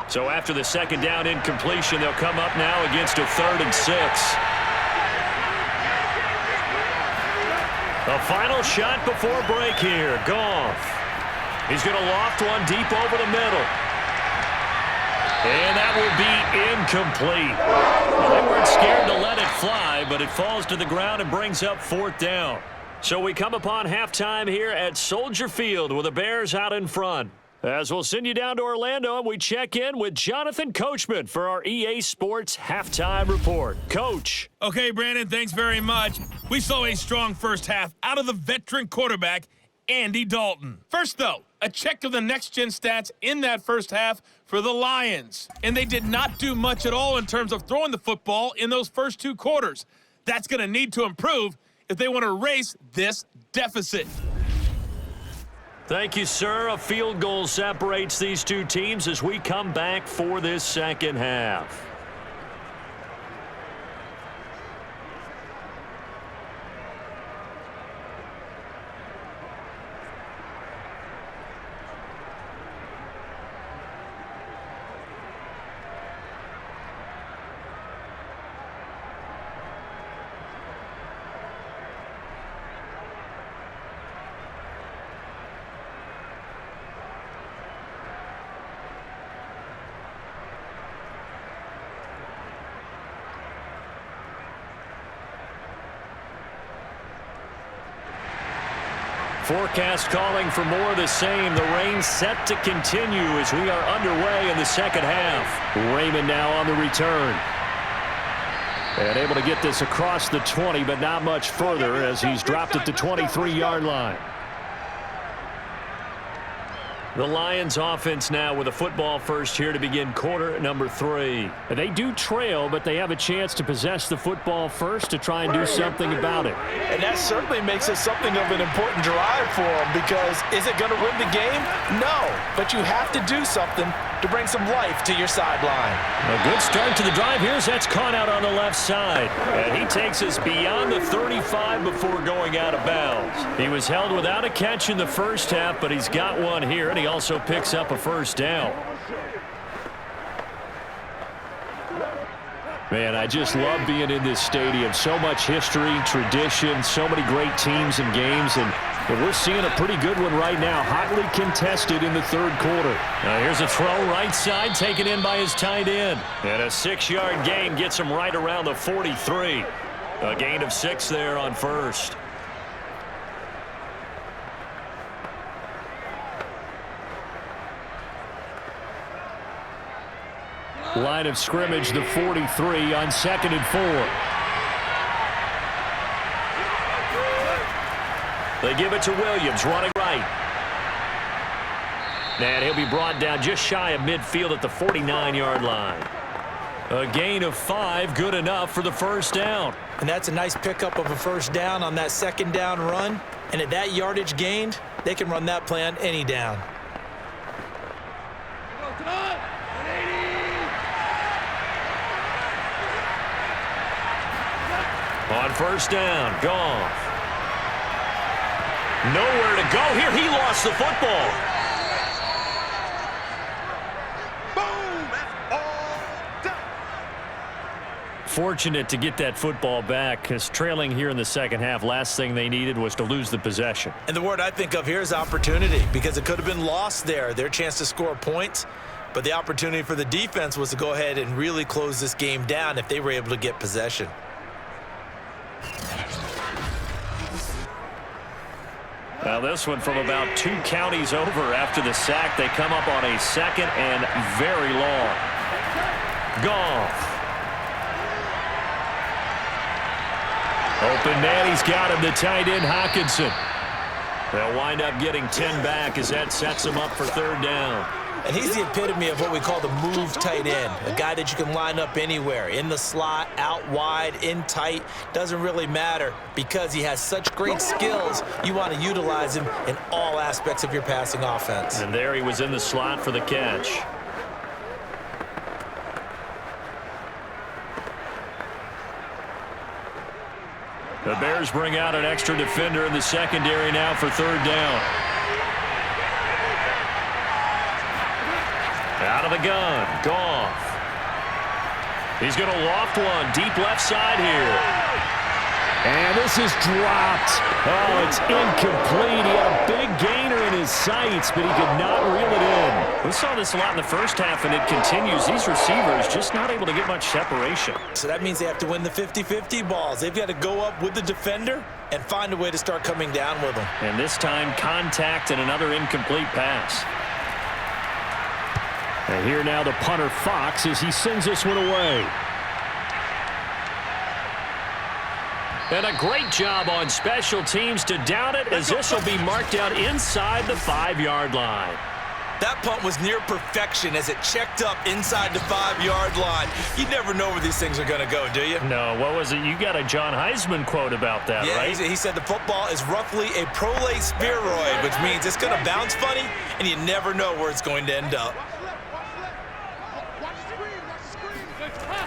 So after the second down incompletion, they'll come up now against a 3rd and 6. The final shot before break here. Goff. He's going to loft one deep over the middle. And that will be incomplete. Well, they weren't scared to let it fly, but it falls to the ground and brings up 4th down. So we come upon halftime here at Soldier Field with the Bears out in front. As we'll send you down to Orlando, and we check in with Jonathan Coachman for our EA Sports Halftime Report. Coach. Okay, Brandon, thanks very much. We saw a strong first half out of the veteran quarterback, Andy Dalton. First, though, a check of the next-gen stats in that first half for the Lions. And they did not do much at all in terms of throwing the football in those first 2 quarters. That's going to need to improve if they want to erase this deficit. Thank you, sir. A field goal separates these 2 teams as we come back for this second half. Forecast calling for more of the same. The rain set to continue as we are underway in the second half. Raymond now on the return. And able to get this across the 20, but not much further as he's dropped at the 23-yard line. The Lions offense now with a football first here to begin quarter number 3. They do trail, but they have a chance to possess the football first to try and do something about it. And that certainly makes it something of an important drive for them because is it going to win the game? No, but you have to do something to bring some life to your sideline. A good start to the drive here as that's caught out on the left side. And he takes us beyond the 35 before going out of bounds. He was held without a catch in the first half, but he's got one here, and he also picks up a first down. Man, I just love being in this stadium. So much history, tradition, so many great teams and games, and we're seeing a pretty good one right now, hotly contested in the third quarter. Now here's a throw right side, taken in by his tight end. And a 6-yard gain gets him right around the 43. A gain of 6 there on first. Line of scrimmage, the 43 on 2nd and 4. They give it to Williams, running right. And he'll be brought down just shy of midfield at the 49-yard line. A gain of 5, good enough for the first down. And that's a nice pickup of a first down on that second down run. And at that yardage gained, they can run that play on any down. On first down, Goff. Nowhere to go here. He lost the football. Fortunate to get that football back, because trailing here in the second half, last thing they needed was to lose the possession. And the word I think of here is opportunity, because it could have been lost there, their chance to score points. But the opportunity for the defense was to go ahead and really close this game down if they were able to get possession. Now this one from about 2 counties over after the sack. They come up on a 2nd and very long. Goff. Open man, he's got him, the tight end Hawkinson. They'll wind up getting 10 back as that sets him up for 3rd down. And he's the epitome of what we call the move tight end, a guy that you can line up anywhere, in the slot, out wide, in tight, doesn't really matter because he has such great skills. You want to utilize him in all aspects of your passing offense. And there he was in the slot for the catch. The Bears bring out an extra defender in the secondary now for 3rd down. Out of the gun, Goff. He's going to loft one, deep left side here. And this is dropped. Oh, it's incomplete. He had a big gainer in his sights, but he could not reel it in. We saw this a lot in the first half, and it continues. These receivers just not able to get much separation. So that means they have to win the 50-50 balls. They've got to go up with the defender and find a way to start coming down with them. And this time, contact and another incomplete pass. And here now the punter Fox as he sends this one away. And a great job on special teams to down it, as this will be marked out inside the 5-yard line. That punt was near perfection as it checked up inside the 5-yard line. You never know where these things are going to go, do you? No, what was it? You got a John Heisman quote about that, yeah, right? He said the football is roughly a prolate spheroid, which means it's going to bounce funny, and you never know where it's going to end up.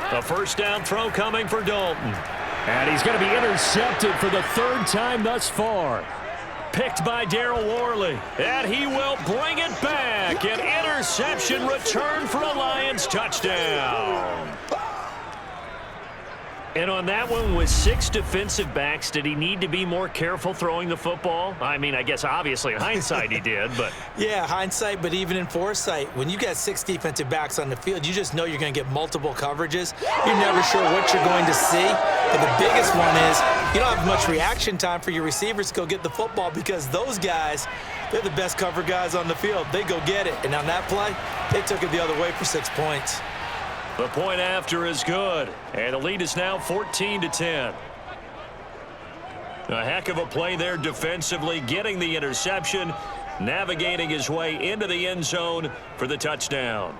A first down throw coming for Dalton. And he's going to be intercepted for the 3rd time thus far. Picked by Darryl Worley. And he will bring it back. An interception return for a Lions touchdown. And on that one, with 6 defensive backs, did he need to be more careful throwing the football? I mean, I guess obviously in hindsight he did, but... Yeah, hindsight, but even in foresight, when you got 6 defensive backs on the field, you just know you're going to get multiple coverages. You're never sure what you're going to see. But the biggest one is you don't have much reaction time for your receivers to go get the football because those guys, they're the best cover guys on the field. They go get it. And on that play, they took it the other way for 6 points. The point after is good, and the lead is now 14-10. A heck of a play there defensively, getting the interception, navigating his way into the end zone for the touchdown.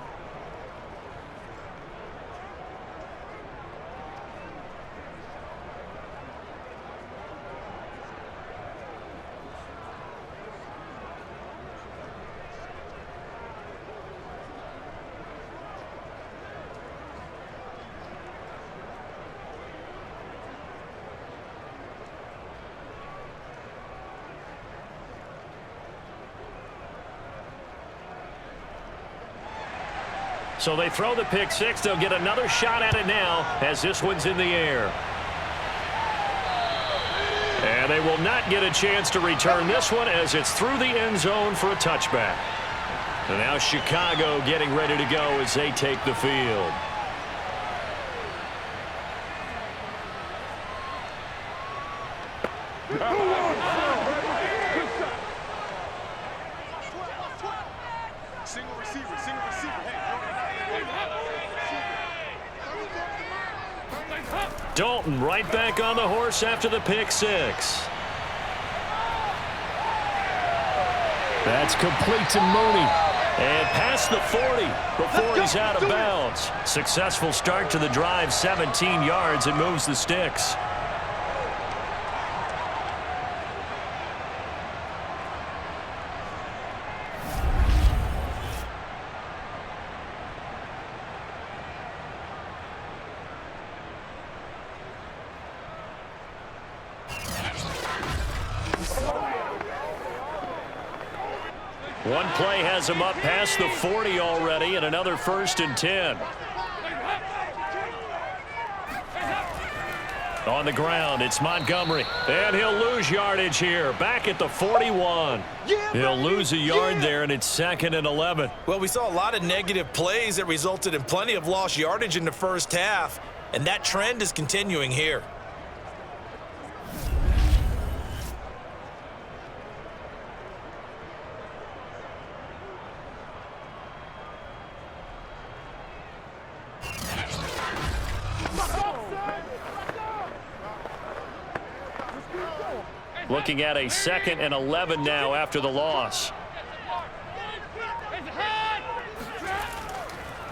So they throw the pick six. They'll get another shot at it now as this one's in the air. And they will not get a chance to return this one as it's through the end zone for a touchback. And now Chicago getting ready to go as they take the field. Dalton right back on the horse after the pick six. That's complete to Mooney. And past the 40 before he's out of bounds. Successful start to the drive, 17 yards, and moves the sticks. One play has him up past the 40 already, and another 1st and 10. On the ground, it's Montgomery, and he'll lose yardage here, back at the 41. He'll lose a yard there, and it's 2nd and 11. Well, we saw a lot of negative plays that resulted in plenty of lost yardage in the first half, and that trend is continuing here. Looking at a 2nd and 11 now after the loss.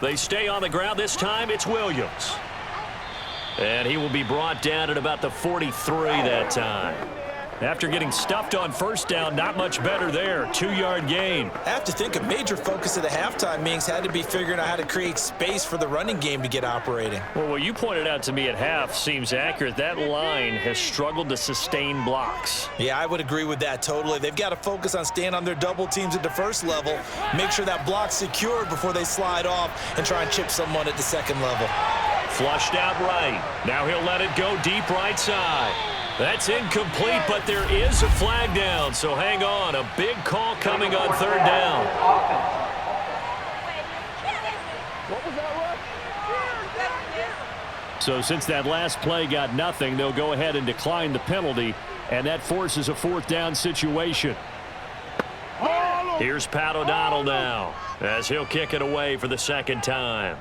They stay on the ground. This time it's Williams. And he will be brought down at about the 43 that time. After getting stuffed on 1st down, not much better there. 2-yard gain. I have to think a major focus of the halftime meetings had to be figuring out how to create space for the running game to get operating. Well, what you pointed out to me at half seems accurate. That line has struggled to sustain blocks. Yeah, I would agree with that totally. They've got to focus on staying on their double teams at the first level, make sure that block's secured before they slide off and try and chip someone at the second level. Flushed out right. Now he'll let it go deep right side. That's incomplete, but there is a flag down, so hang on. A big call coming on 3rd down. So since that last play got nothing, they'll go ahead and decline the penalty, and that forces a 4th down situation. Here's Pat O'Donnell now, as he'll kick it away for the 2nd time.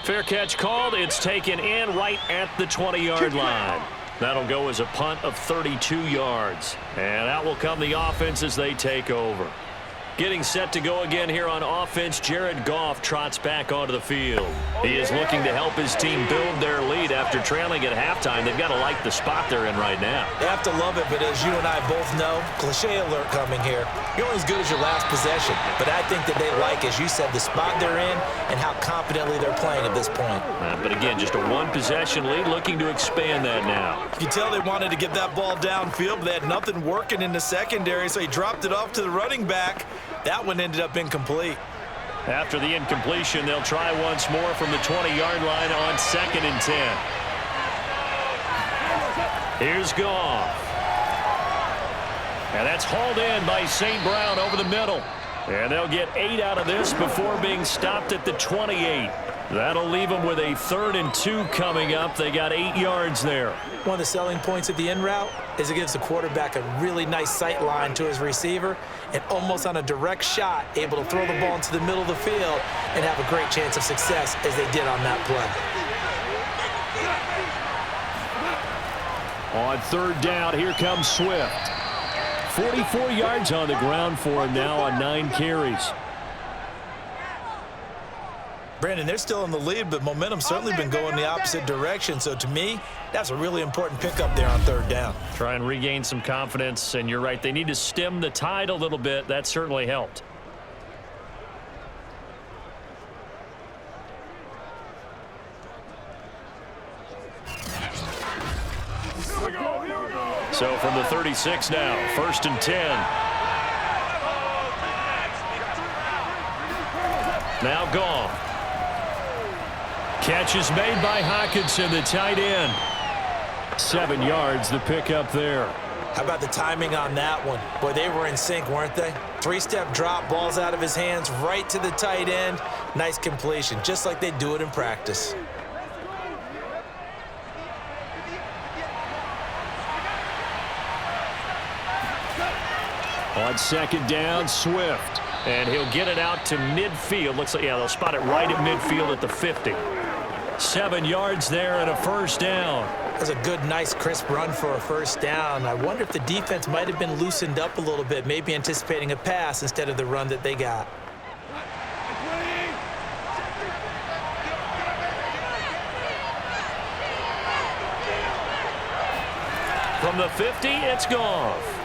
Fair catch called. It's taken in right at the 20-yard line. That'll go as a punt of 32 yards. And out will come the offense as they take over. Getting set to go again here on offense, Jared Goff trots back onto the field. He is looking to help his team build their lead after trailing at halftime. They've got to like the spot they're in right now. They have to love it, but as you and I both know, cliche alert coming here. You're only as good as your last possession. But I think that they like, as you said, the spot they're in and how confidently they're playing at this point. But again, just a 1-possession lead, looking to expand that now. You can tell they wanted to get that ball downfield, but they had nothing working in the secondary, so he dropped it off to the running back. That one ended up incomplete. After the incompletion, they'll try once more from the 20-yard line on 2nd and 10. Here's Goff. And that's hauled in by St. Brown over the middle. And they'll get 8 out of this before being stopped at the 28. That'll leave them with a 3rd and 2 coming up. They got 8 yards there. One of the selling points of the in route is it gives the quarterback a really nice sight line to his receiver and almost on a direct shot able to throw the ball into the middle of the field and have a great chance of success as they did on that play. On 3rd down, here comes Swift. 44 yards on the ground for him now on 9 carries. Brandon, they're still in the lead, but momentum's certainly been going the opposite direction. So to me, that's a really important pickup there on 3rd down. Try and regain some confidence, and you're right. They need to stem the tide a little bit. That certainly helped. So from the 36 now, 1st and 10. Now Goff. Catch is made by Hawkinson, the tight end. 7 yards, the pickup there. How about the timing on that one? Boy, they were in sync, weren't they? 3-step drop, balls out of his hands, right to the tight end. Nice completion, just like they do it in practice. On second down, Swift. And he'll get it out to midfield. Looks like, yeah, they'll spot it right at midfield at the 50. 7 yards there and a first down. That's a good, nice, crisp run for a first down. I wonder if the defense might have been loosened up a little bit, maybe anticipating a pass instead of the run that they got. From the 50, it's Goff.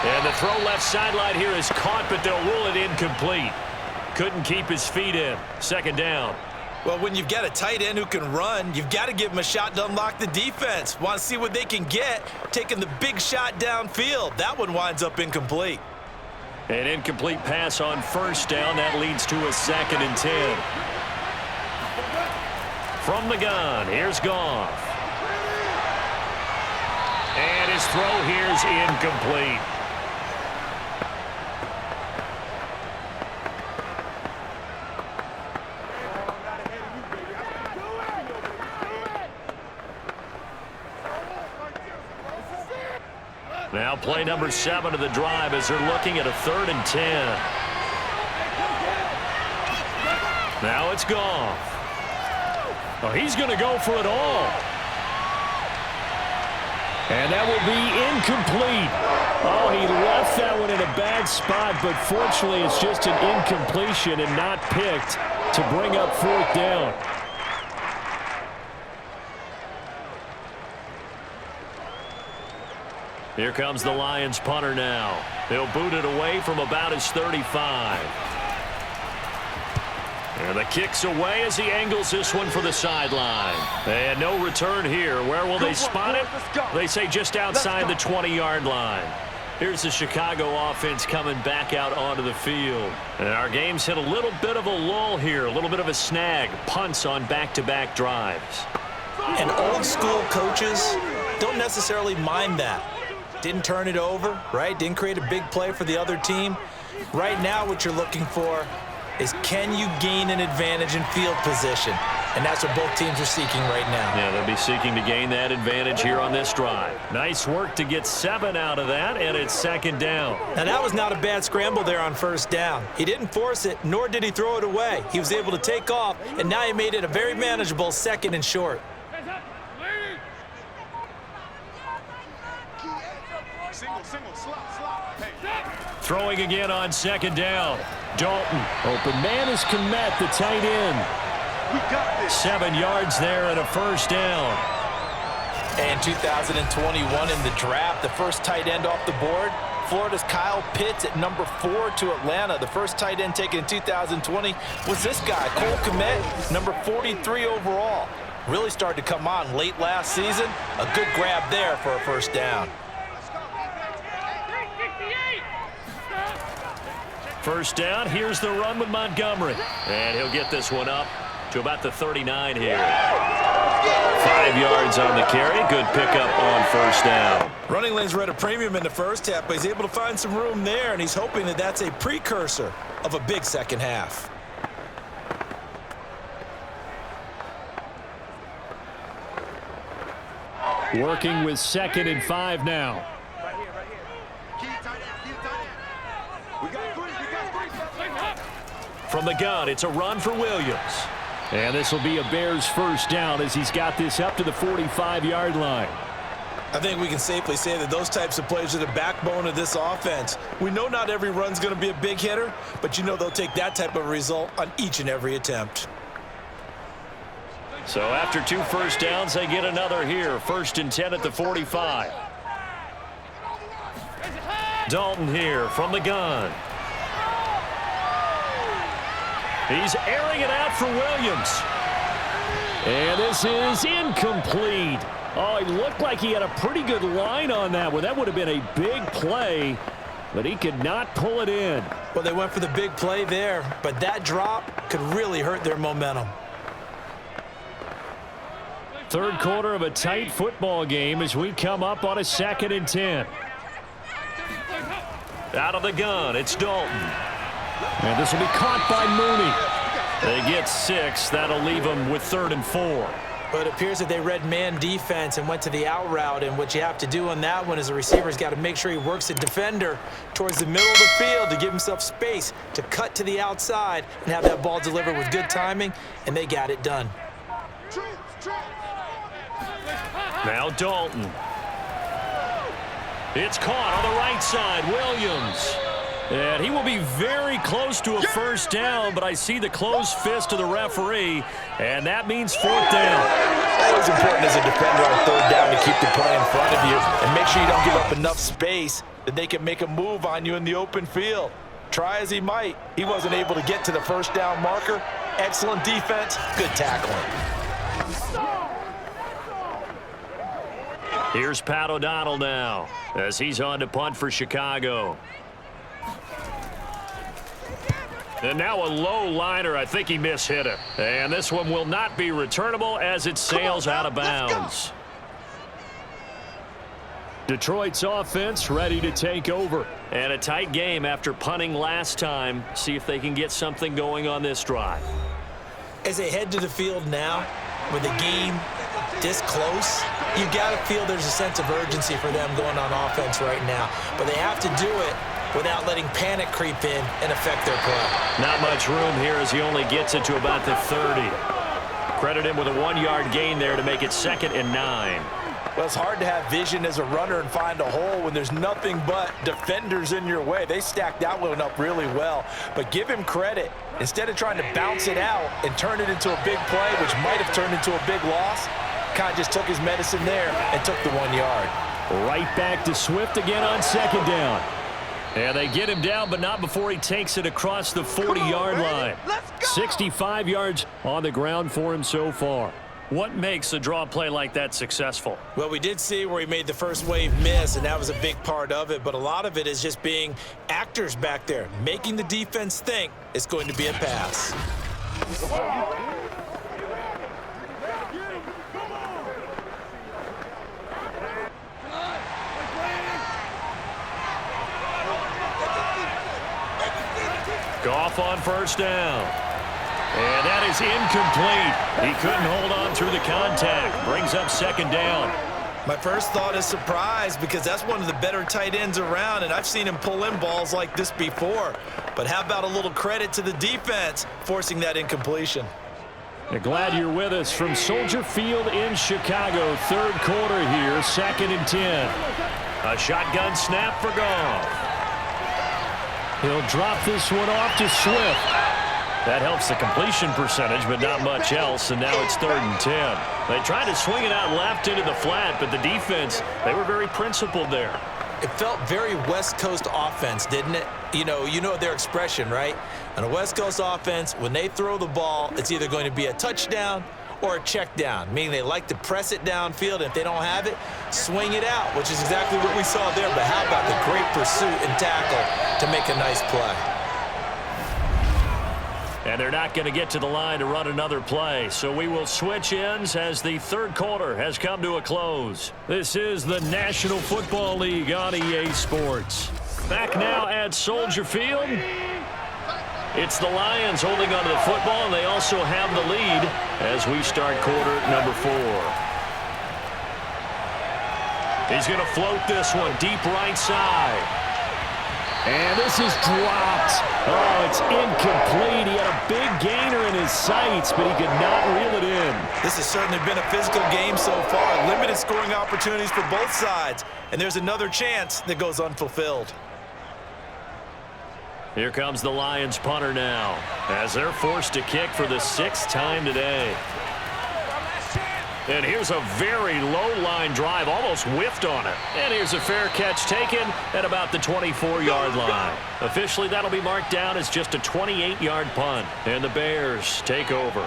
And the throw left sideline here is caught, but they'll rule it incomplete. Couldn't keep his feet in. Second down. Well, when you've got a tight end who can run, you've got to give him a shot to unlock the defense. Want to see what they can get, taking the big shot downfield. That one winds up incomplete. An incomplete pass on first down. That leads to a 2nd and 10. From the gun, here's Goff. And his throw here's incomplete. Now play number 7 of the drive as they're looking at a 3rd and 10. Now it's Goff. Oh, he's going to go for it all. And that will be incomplete. Oh, he left that one in a bad spot, but fortunately it's just an incompletion and not picked to bring up 4th down. Here comes the Lions punter now. They'll boot it away from about his 35. And the kick's away as he angles this one for the sideline. And no return here. Where will they spot it? They say just outside the 20-yard line. Here's the Chicago offense coming back out onto the field. And our game's hit a little bit of a lull here, a little bit of a snag. Punts on back-to-back drives. And old-school coaches don't necessarily mind that. Didn't turn it over, right? Didn't create a big play for the other team. Right now what you're looking for is, can you gain an advantage in field position? And that's what both teams are seeking right now. Yeah, they'll be seeking to gain that advantage here on this drive. Nice work to get 7 out of that, and it's 2nd down. Now, that was not a bad scramble there on first down. He didn't force it, nor did he throw it away. He was able to take off, and now he made it a very manageable 2nd and short. Throwing again on 2nd down. Dalton. Open man is Komet, the tight end. 7 yards there and a first down. And 2021 in the draft, the first tight end off the board, Florida's Kyle Pitts at number 4 to Atlanta. The first tight end taken in 2020 was this guy, Cole Kmet, number 43 overall. Really started to come on late last season. A good grab there for a first down. First down, here's the run with Montgomery. And he'll get this one up to about the 39 here. 5 yards on the carry. Good pickup on first down. Running lanes were at a premium in the first half, but he's able to find some room there, and he's hoping that that's a precursor of a big second half. Working with 2nd and 5 now. From the gun, it's a run for Williams. And this will be a Bears first down as he's got this up to the 45-yard line. I think we can safely say that those types of plays are the backbone of this offense. We know not every run's going to be a big hitter, but you know they'll take that type of result on each and every attempt. So after 2 first downs, they get another here. 1st and 10 at the 45. Dalton here from the gun. He's airing it out for Williams. And this is incomplete. Oh, it looked like he had a pretty good line on that one. That would have been a big play. but he could not pull it in. Well, they went for the big play there, but that drop could really hurt their momentum. Third quarter of a tight football game as we come up on a 2nd and 10. Out of the gun, it's Dalton. And this will be caught by Mooney. They get 6. That'll leave them with 3rd and 4. But it appears that they read man defense and went to the out route, and what you have to do on that one is the receiver's got to make sure he works the defender towards the middle of the field to give himself space to cut to the outside and have that ball delivered with good timing, and they got it done. Now Dalton. It's caught on the right side. Williams. And he will be very close to a first down, but I see the closed fist of the referee, and that means 4th down. Always important as a defender on 3rd down to keep the play in front of you and make sure you don't give up enough space that they can make a move on you in the open field. Try as he might, he wasn't able to get to the first down marker. Excellent defense, good tackling. Here's Pat O'Donnell now as he's on to punt for Chicago. And now a low liner. I think he mishit it. And this one will not be returnable as it sails out of bounds. Detroit's offense ready to take over. And a tight game after punting last time. See if they can get something going on this drive. As they head to the field now, with the game this close, you got to feel there's a sense of urgency for them going on offense right now. But they have to do it without letting panic creep in and affect their play. Not much room here as he only gets it to about the 30. Credit him with a 1-yard gain there to make it 2nd and 9. Well, it's hard to have vision as a runner and find a hole when there's nothing but defenders in your way. They stacked that one up really well. But give him credit. Instead of trying to bounce it out and turn it into a big play, which might have turned into a big loss, kind of just took his medicine there and took the 1 yard. Right back to Swift again on 2nd down. And they get him down, but not before he takes it across the 40-yard line. 65 yards on the ground for him so far. What makes a draw play like that successful? Well, we did see where he made the first wave miss, and that was a big part of it. But a lot of it is just being actors back there, making the defense think it's going to be a pass. Goff on first down. And that is incomplete. He couldn't hold on through the contact. Brings up 2nd down. My first thought is surprise because that's one of the better tight ends around, and I've seen him pull in balls like this before. But how about a little credit to the defense forcing that incompletion? Glad you're with us from Soldier Field in Chicago. 3rd quarter here, 2nd and 10. A shotgun snap for Goff. He'll drop this one off to Swift. That helps the completion percentage, but not much else, and now it's 3rd and 10. They tried to swing it out left into the flat, but the defense, they were very principled there. It felt very West Coast offense, didn't it? You know their expression, right? On a West Coast offense, when they throw the ball, it's either going to be a touchdown or a check down, meaning they like to press it downfield, and if they don't have it, swing it out, which is exactly what we saw there. But how about the great pursuit and tackle to make a nice play? And they're not going to get to the line to run another play. So we will switch ends as the 3rd quarter has come to a close. This is the National Football League on EA Sports. Back now at Soldier Field. It's the Lions holding onto the football, and they also have the lead as we start quarter number 4. He's going to float this one deep right side. And this is dropped. Oh, it's incomplete. He had a big gainer in his sights, but he could not reel it in. This has certainly been a physical game so far. Limited scoring opportunities for both sides. And there's another chance that goes unfulfilled. Here comes the Lions punter now as they're forced to kick for the 6th time today. And here's a very low line drive, almost whiffed on it. And here's a fair catch taken at about the 24-yard line. Officially, that'll be marked down as just a 28-yard punt. And the Bears take over.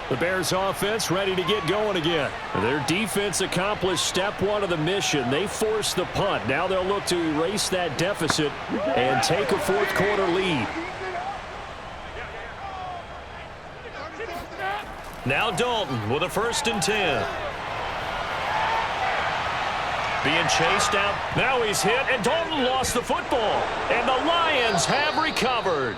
The Bears offense ready to get going again. Their defense accomplished step one of the mission. They forced the punt. Now they'll look to erase that deficit and take a fourth quarter lead. Now Dalton with a 1st and 10. Being chased out. Now he's hit, and Dalton lost the football. And the Lions have recovered.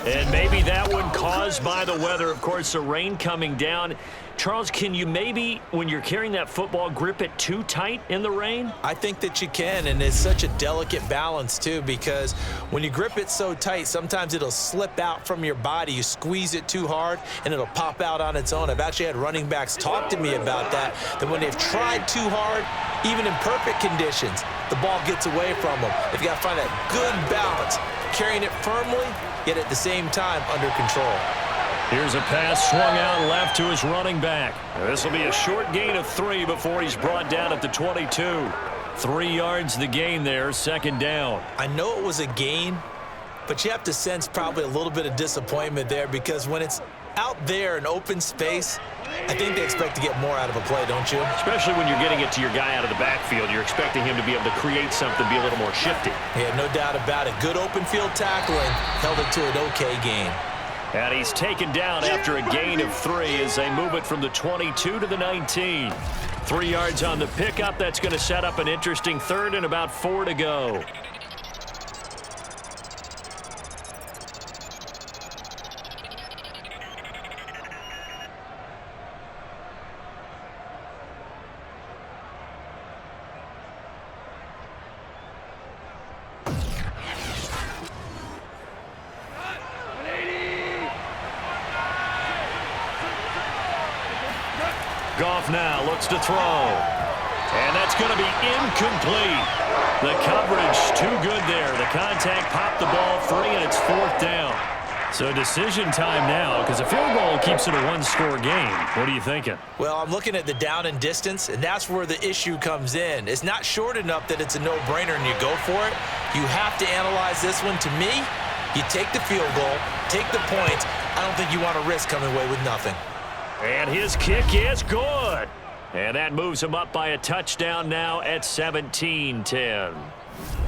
And maybe that one caused by the weather. Of course, the rain coming down. Charles, can you maybe, when you're carrying that football, grip it too tight in the rain? I think that you can, and it's such a delicate balance, too, because when you grip it so tight, sometimes it'll slip out from your body. You squeeze it too hard, and it'll pop out on its own. I've actually had running backs talk to me about that when they've tried too hard, even in perfect conditions, the ball gets away from them. They've got to find that good balance, carrying it firmly, yet at the same time under control. Here's a pass swung out left to his running back. This will be a short gain of 3 before he's brought down at the 22. 3 yards the gain there, 2nd down. I know it was a gain, but you have to sense probably a little bit of disappointment there because when it's out there in open space, I think they expect to get more out of a play, don't you? Especially when you're getting it to your guy out of the backfield. You're expecting him to be able to create something, be a little more shifty. Yeah, no doubt about it. Good open field tackling, held it to an okay gain. And he's taken down after a gain of 3 as they move it from the 22 to the 19. 3 yards on the pickup. That's going to set up an interesting 3rd and about 4 to go. Goff now looks to throw. And that's going to be incomplete. The coverage too good there. The contact popped the ball free, and it's 4th down. So decision time now because a field goal keeps it a 1-score game. What are you thinking? Well, I'm looking at the down and distance, and that's where the issue comes in. It's not short enough that it's a no-brainer and you go for it. You have to analyze this one. To me, you take the field goal, take the points. I don't think you want to risk coming away with nothing. And his kick is good. And that moves him up by a touchdown now at 17-10.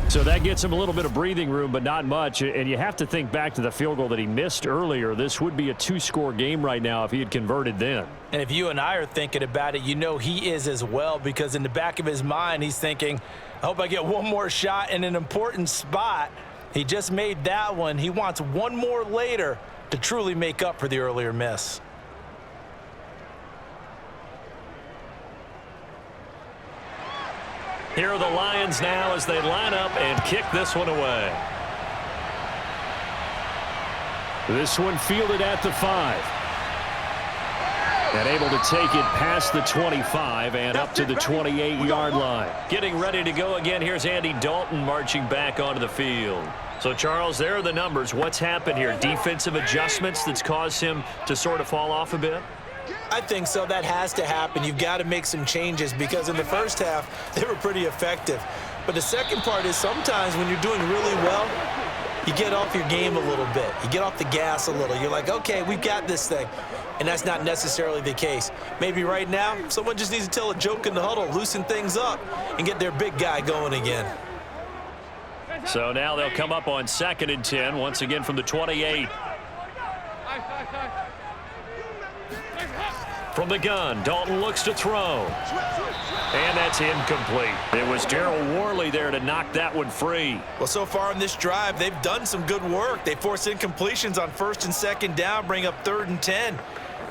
So that gets him a little bit of breathing room, but not much. And you have to think back to the field goal that he missed earlier. This would be a 2-score game right now if he had converted then. And if you and I are thinking about it, you know he is as well, because in the back of his mind, he's thinking, I hope I get one more shot in an important spot. He just made that one. He wants one more later to truly make up for the earlier miss. Here are the Lions now as they line up and kick this one away. This one fielded at the 5. And able to take it past the 25 and up to the 28-yard line. Getting ready to go again. Here's Andy Dalton marching back onto the field. So, Charles, there are the numbers. What's happened here? Defensive adjustments that's caused him to sort of fall off a bit? I think so. That has to happen. You've got to make some changes because in the first half, they were pretty effective. But the second part is sometimes when you're doing really well, you get off your game a little bit. You get off the gas a little. You're like, okay, we've got this thing. And that's not necessarily the case. Maybe right now, someone just needs to tell a joke in the huddle, loosen things up, and get their big guy going again. So now they'll come up on 2nd and 10, once again from the 28. From the gun, Dalton looks to throw. And that's incomplete. It was Darryl Worley there to knock that one free. Well, so far on this drive, they've done some good work. They forced incompletions on 1st and 2nd down, bring up 3rd and 10.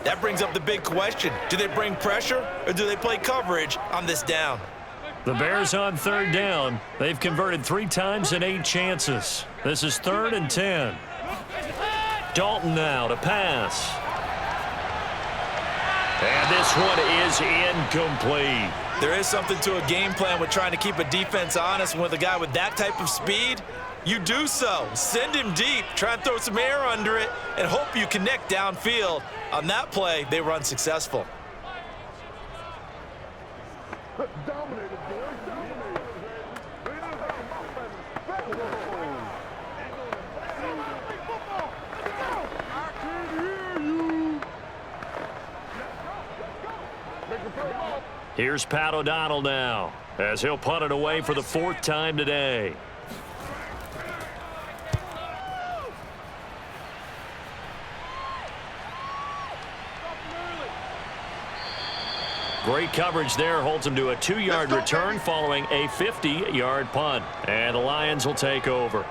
That brings up the big question. Do they bring pressure or do they play coverage on this down? The Bears on 3rd down. They've converted 3 times in 8 chances. This is 3rd and 10. Dalton now to pass. And this one is incomplete. There is something to a game plan with trying to keep a defense honest. With a guy with that type of speed, you do so. Send him deep, try and throw some air under it, and hope you connect downfield. On that play, they were unsuccessful. Here's Pat O'Donnell now, as he'll punt it away for the 4th time today. Great coverage there, holds him to a 2-yard return following a 50-yard punt. And the Lions will take over.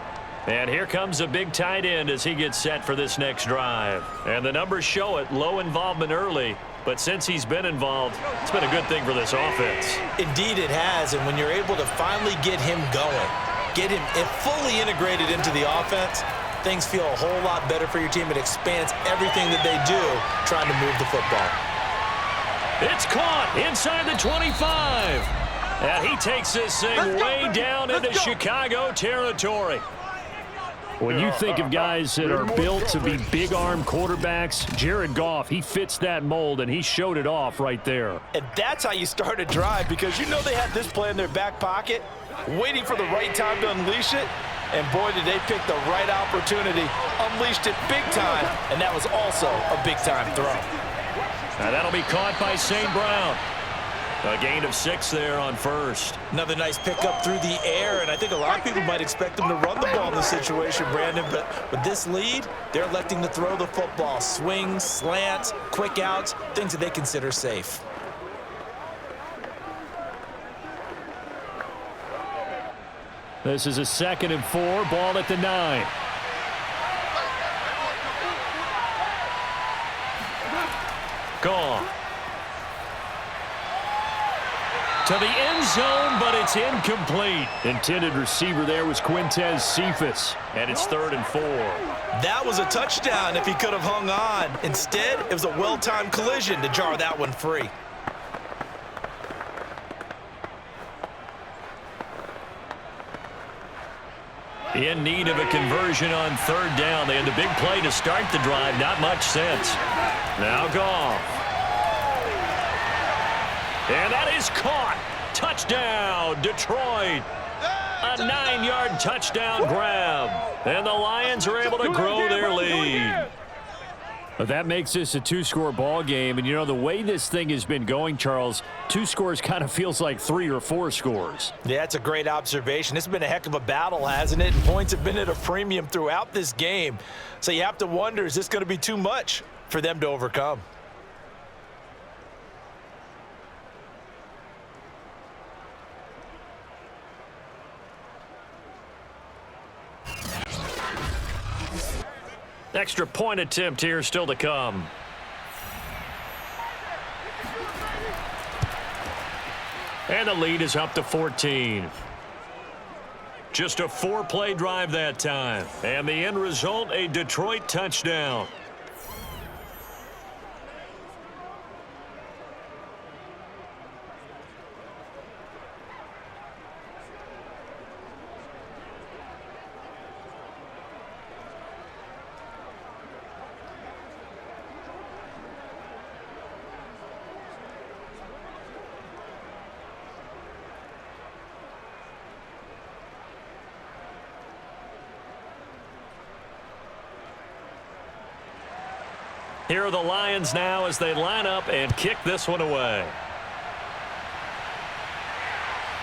And here comes a big tight end as he gets set for this next drive. And the numbers show it, low involvement early. But since he's been involved, it's been a good thing for this offense. Indeed it has, and when you're able to finally get him going, get him fully integrated into the offense, things feel a whole lot better for your team. It expands everything that they do trying to move the football. It's caught inside the 25. And he takes this thing way down into Chicago territory. When you think of guys that are built to be big-arm quarterbacks, Jared Goff, he fits that mold, and he showed it off right there. And that's how you start a drive, because you know they have this play in their back pocket, waiting for the right time to unleash it. And boy, did they pick the right opportunity, unleashed it big time, and that was also a big-time throw. Now that'll be caught by St. Brown. A gain of 6 there on first. Another nice pickup through the air, and I think a lot of people might expect them to run the ball in this situation, Brandon, but with this lead, they're electing to throw the football. Swings, slants, quick outs, things that they consider safe. This is a 2nd and 4, ball at the 9. Gone. To the end zone, but it's incomplete. Intended receiver there was Quintez Cephas, and it's 3rd and 4. That was a touchdown if he could have hung on. Instead, it was a well-timed collision to jar that one free. In need of a conversion on 3rd down. They had the big play to start the drive. Not much sense. Now Goff. And that is caught. Touchdown, Detroit. A 9-yard touchdown grab. And the Lions are able to grow their lead. But that makes this a 2-score ball game. And, you know, the way this thing has been going, Charles, 2 scores kind of feels like 3 or 4 scores. Yeah, that's a great observation. It's been a heck of a battle, hasn't it? And points have been at a premium throughout this game. So you have to wonder, is this going to be too much for them to overcome? Extra point attempt here still to come. And the lead is up to 14. Just a 4-play drive that time. And the end result, a Detroit touchdown. Here are the Lions now as they line up and kick this one away.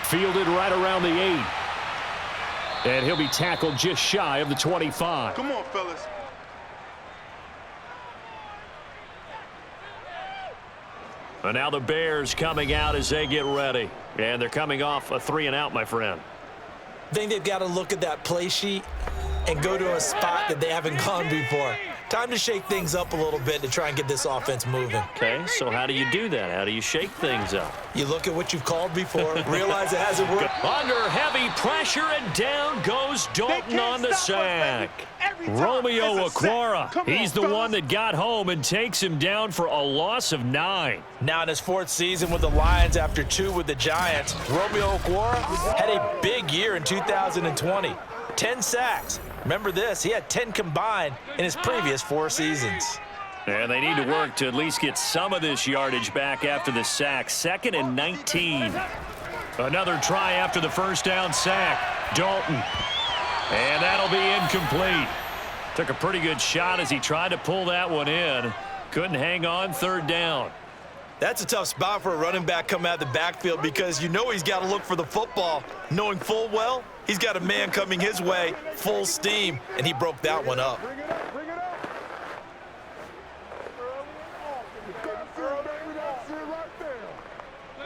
Fielded right around the 8. And he'll be tackled just shy of the 25. Come on, fellas. And now the Bears coming out as they get ready. And they're coming off a 3-and-out, my friend. I think they've got to look at that play sheet and go to a spot that they haven't gone before. Time to shake things up a little bit to try and get this offense moving. Okay, so how do you do that? How do you shake things up? You look at what you've called before, realize it hasn't worked. Under heavy pressure, and down goes Dalton on the sack. Romeo Okwara, he's the one that got home and takes him down for a loss of 9. Now in his 4th season with the Lions after 2 with the Giants, Romeo Okwara had a big year in 2020. 10 sacks. Remember this, he had 10 combined in his previous 4 seasons. And they need to work to at least get some of this yardage back after the sack. 2nd and 19. Another try after the first down sack. Dalton. And that'll be incomplete. Took a pretty good shot as he tried to pull that one in. Couldn't hang on 3rd down. That's a tough spot for a running back coming out of the backfield because you know he's got to look for the football, knowing full well he's got a man coming his way, full steam, and he broke that one up.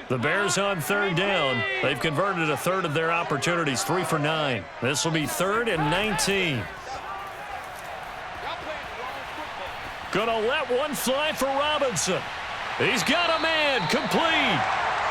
The Bears on third down. They've converted a third of their opportunities, 3 for 9. This will be 3rd and 19. Gonna let one fly for Robinson. He's got a man, complete.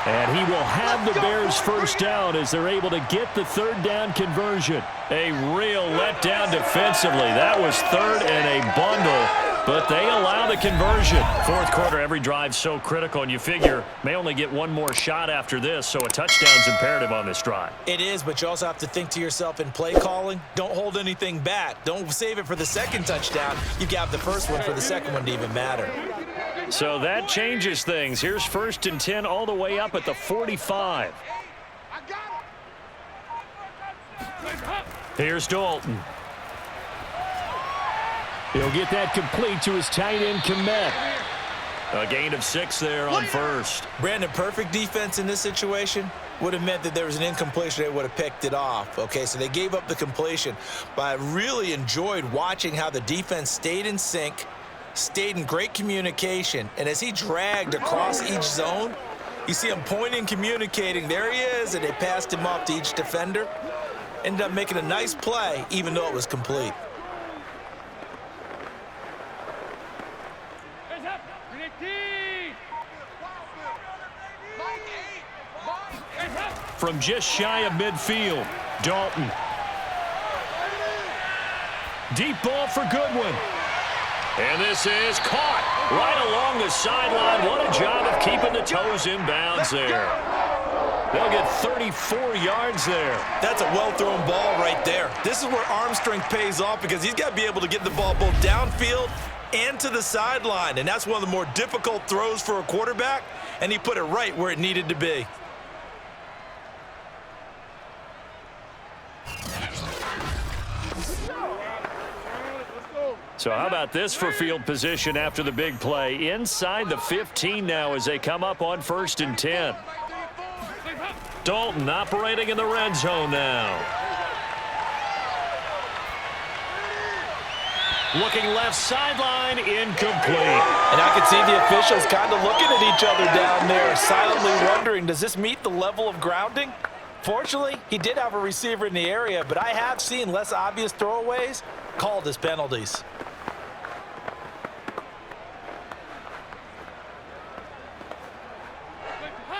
And he will have the Bears first down as they're able to get the third down conversion. A real letdown defensively. That was 3rd and a bundle, but they allow the conversion. Fourth quarter, every drive so critical, and you figure may only get one more shot after this, so a touchdown's imperative on this drive. It is, but you also have to think to yourself in play calling, don't hold anything back. Don't save it for the second touchdown. You've got the first one for the second one to even matter. So that changes things. Here's 1st and 10 all the way up at the 45. Here's Dalton. He'll get that complete to his tight end, Komet. A gain of 6 there on first. Brandon, perfect defense in this situation would have meant that there was an incompletion. They would have picked it off. Okay, so they gave up the completion. But I really enjoyed watching how the defense stayed in sync, stayed in great communication, and as he dragged across each zone, you see him pointing, communicating. There he is, and they passed him off to each defender. Ended up making a nice play, even though it was complete. From just shy of midfield, Dalton. Deep ball for Goodwin. And this is caught right along the sideline. What a job of keeping the toes in bounds there. They'll get 34 yards there. That's a well-thrown ball right there. This is where arm strength pays off because he's got to be able to get the ball both downfield and to the sideline. And that's one of the more difficult throws for a quarterback, and he put it right where it needed to be. So how about this for field position after the big play? Inside the 15 now as they come up on 1st and 10. Dalton operating in the red zone now. Looking left sideline, incomplete. And I could see the officials kind of looking at each other down there, silently wondering, does this meet the level of grounding? Fortunately, he did have a receiver in the area, but I have seen less obvious throwaways called as penalties.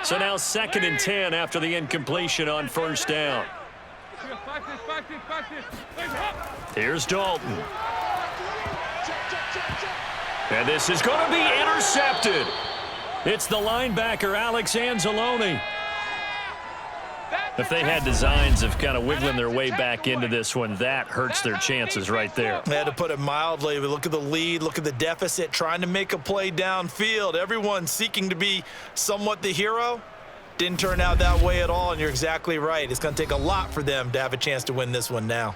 So now 2nd and 10 after the incompletion on 1st down. Here's Dalton. And this is going to be intercepted. It's the linebacker, Alex Anzalone. If they had designs of kind of wiggling their way back into this one, that hurts their chances right there. They had to put it mildly. But look at the lead, look at the deficit, trying to make a play downfield. Everyone seeking to be somewhat the hero. Didn't turn out that way at all, and you're exactly right. It's going to take a lot for them to have a chance to win this one now.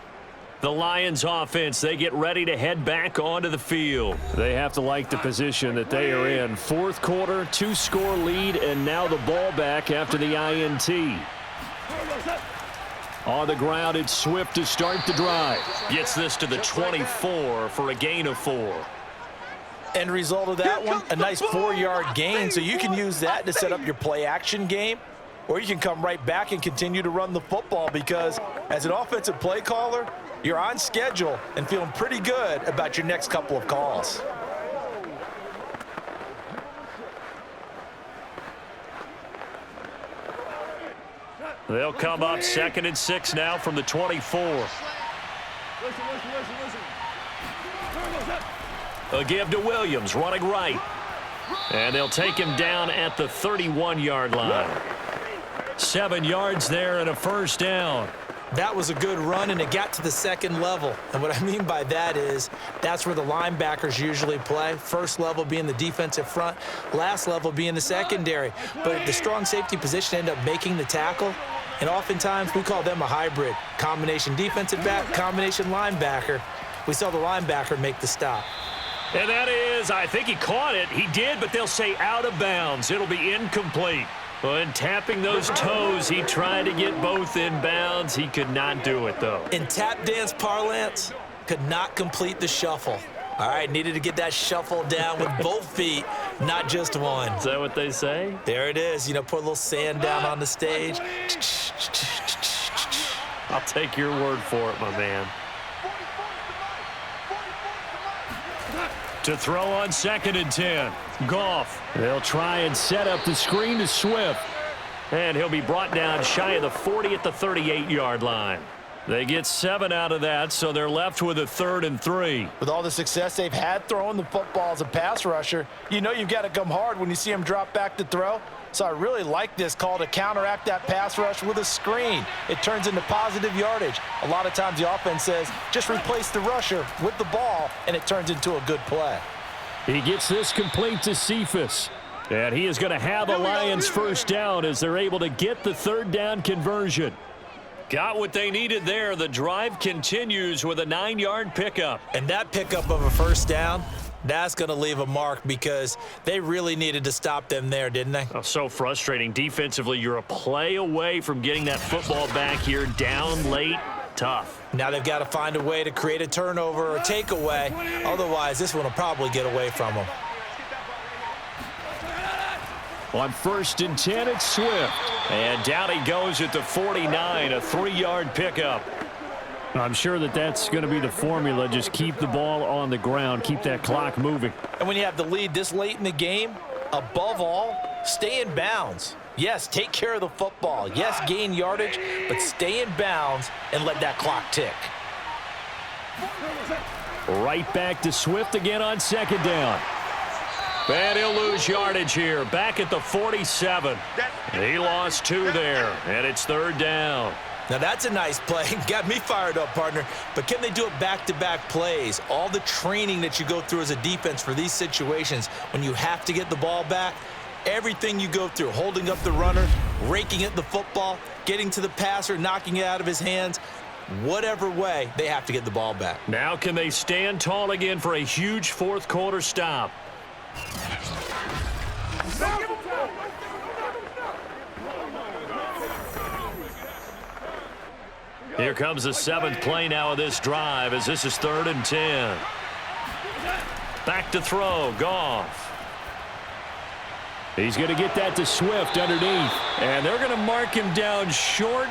The Lions offense, they get ready to head back onto the field. They have to like the position that they are in. Fourth quarter, 2-score lead, and now the ball back after the INT. On the ground, it's Swift to start the drive. Gets this to the 24 for a gain of 4. End result of that one, a nice 4-yard gain, so you can use that to set up your play-action game, or you can come right back and continue to run the football because as an offensive play caller, you're on schedule and feeling pretty good about your next couple of calls. They'll come up 2nd and 6 now from the 24. A give to Williams, running right. And they'll take him down at the 31-yard line. 7 yards there and a first down. That was a good run, and it got to the second level. And what I mean by that is that's where the linebackers usually play. First level being the defensive front, last level being the secondary. But the strong safety position ended up making the tackle, and oftentimes we call them a hybrid. Combination defensive back, combination linebacker. We saw the linebacker make the stop. And that is, I think he caught it. He did, but they'll say out of bounds. It'll be incomplete. When tapping those toes, he tried to get both in bounds. He could not do it, though. In tap dance parlance, could not complete the shuffle. All right, needed to get that shuffle down with both feet, not just one. Is that what they say? There it is. You know, put a little sand down on the stage. I'll take your word for it, my man. To throw on 2nd and 10. Goff. They'll try and set up the screen to Swift. And he'll be brought down shy of the 40 at the 38-yard line. They get 7 out of that, so they're left with a 3rd and 3. With all the success they've had throwing the football as a pass rusher, you know you've got to come hard when you see him drop back to throw. So I really like this call to counteract that pass rush with a screen. It turns into positive yardage. A lot of times the offense says, just replace the rusher with the ball, and it turns into a good play. He gets this complete to Cephas. And he is going to have a Lions first down as they're able to get the 3rd down conversion. Got what they needed there. The drive continues with a 9-yard pickup. And that pickup of a first down, that's going to leave a mark because they really needed to stop them there, didn't they? Oh, so frustrating. Defensively, you're a play away from getting that football back here down late. Tough. Now they've got to find a way to create a turnover or takeaway. Otherwise, this one will probably get away from them. On 1st and 10, it's Swift. And down he goes at the 49, a 3-yard pickup. I'm sure that that's going to be the formula. Just keep the ball on the ground. Keep that clock moving. And when you have the lead this late in the game, above all, stay in bounds. Yes, take care of the football. Yes, gain yardage, but stay in bounds and let that clock tick. Right back to Swift again on 2nd down. And he'll lose yardage here. Back at the 47. He lost 2 there, and it's 3rd down. Now that's a nice play. Got me fired up, partner. But can they do it back-to-back plays? All the training that you go through as a defense for these situations, when you have to get the ball back, everything you go through, holding up the runner, raking at the football, getting to the passer, knocking it out of his hands, whatever way, they have to get the ball back. Now can they stand tall again for a huge 4th quarter stop? Here comes the 7th play now of this drive as this is 3rd and 10. Back to throw, Goff. He's going to get that to Swift underneath. And they're going to mark him down short,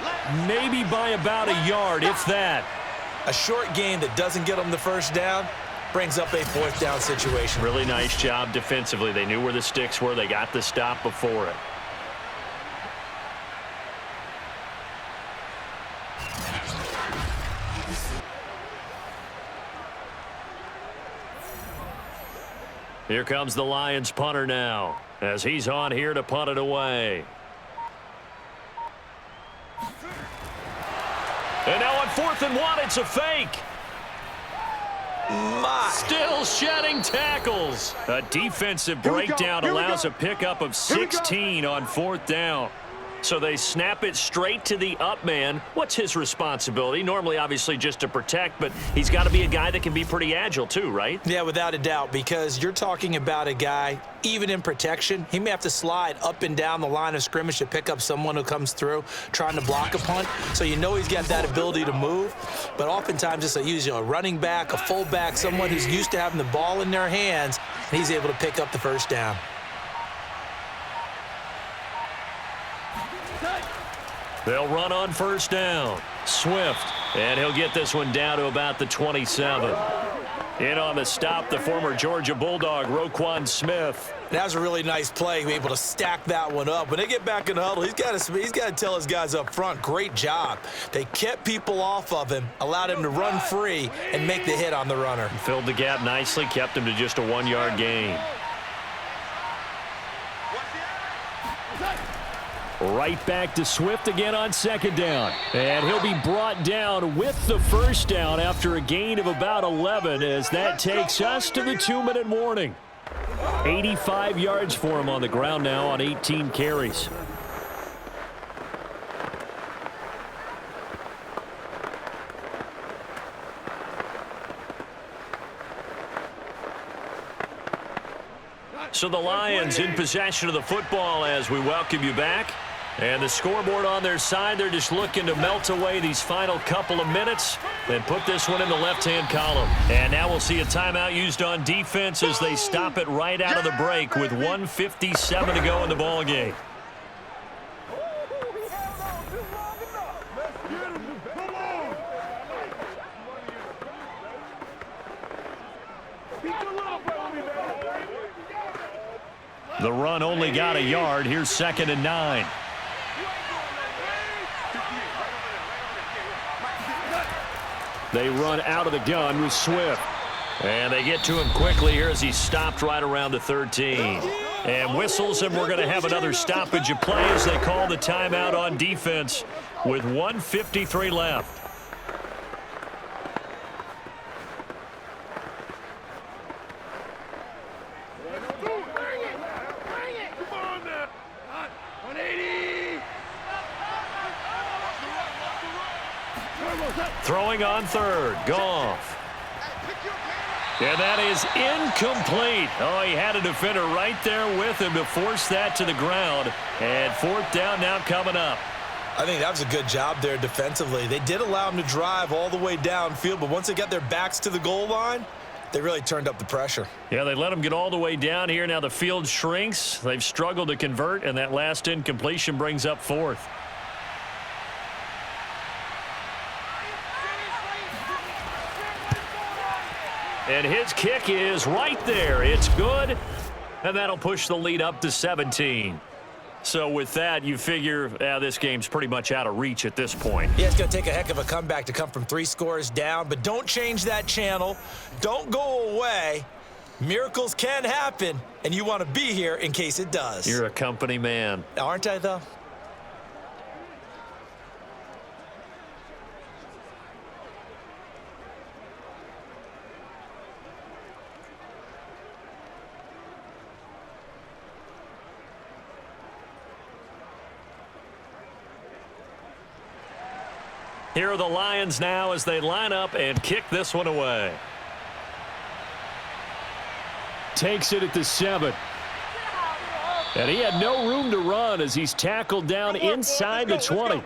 maybe by about a yard, if that. A short game that doesn't get them the first down brings up a 4th down situation. Really nice job defensively. They knew where the sticks were. They got the stop before it. Here comes the Lions punter now as he's on here to punt it away. And now on 4th and 1, it's a fake. Still shedding tackles. A defensive breakdown allows a pickup of 16 on 4th down. So they snap it straight to the up man. What's his responsibility? Normally, obviously, just to protect, but he's got to be a guy that can be pretty agile too, right? Yeah, without a doubt, because you're talking about a guy, even in protection, he may have to slide up and down the line of scrimmage to pick up someone who comes through trying to block a punt. So you know he's got that ability to move, but oftentimes it's usually a running back, a fullback, someone who's used to having the ball in their hands, and he's able to pick up the first down. They'll run on 1st down. Swift, and he'll get this one down to about the 27. In on the stop, the former Georgia Bulldog, Roquan Smith. That was a really nice play, able to stack that one up. When they get back in the huddle, he's got to tell his guys up front, great job. They kept people off of him, allowed him to run free and make the hit on the runner. Filled the gap nicely, kept him to just a 1-yard gain. Right back to Swift again on 2nd down. And he'll be brought down with the first down after a gain of about 11 as that takes us to the 2-minute warning. 85 yards for him on the ground now on 18 carries. So the Lions in possession of the football as we welcome you back. And the scoreboard on their side, they're just looking to melt away these final couple of minutes and put this one in the left-hand column. And now we'll see a timeout used on defense as they stop it right out of the break with 1:57 to go in the ballgame. The run only got a yard. Here's 2nd and 9. They run out of the gun with Swift. And they get to him quickly here as he's stopped right around the 13. And whistles, and we're going to have another stoppage of play as they call the timeout on defense with 1:53 left. Throwing on 3rd, Goff. And that is incomplete. Oh, he had a defender right there with him to force that to the ground. And 4th down now coming up. I think that was a good job there defensively. They did allow him to drive all the way downfield, but once they got their backs to the goal line, they really turned up the pressure. Yeah, they let him get all the way down here. Now the field shrinks. They've struggled to convert, and that last incompletion brings up 4th. And his kick is right there. It's good, and that'll push the lead up to 17. So with that, you figure this game's pretty much out of reach at this point. Yeah, it's going to take a heck of a comeback to come from 3 scores down, but don't change that channel. Don't go away. Miracles can happen, and you want to be here in case it does. You're a company man. Aren't I, though? Here are the Lions now as they line up and kick this one away. Takes it at the 7. And he had no room to run as he's tackled down inside the 20.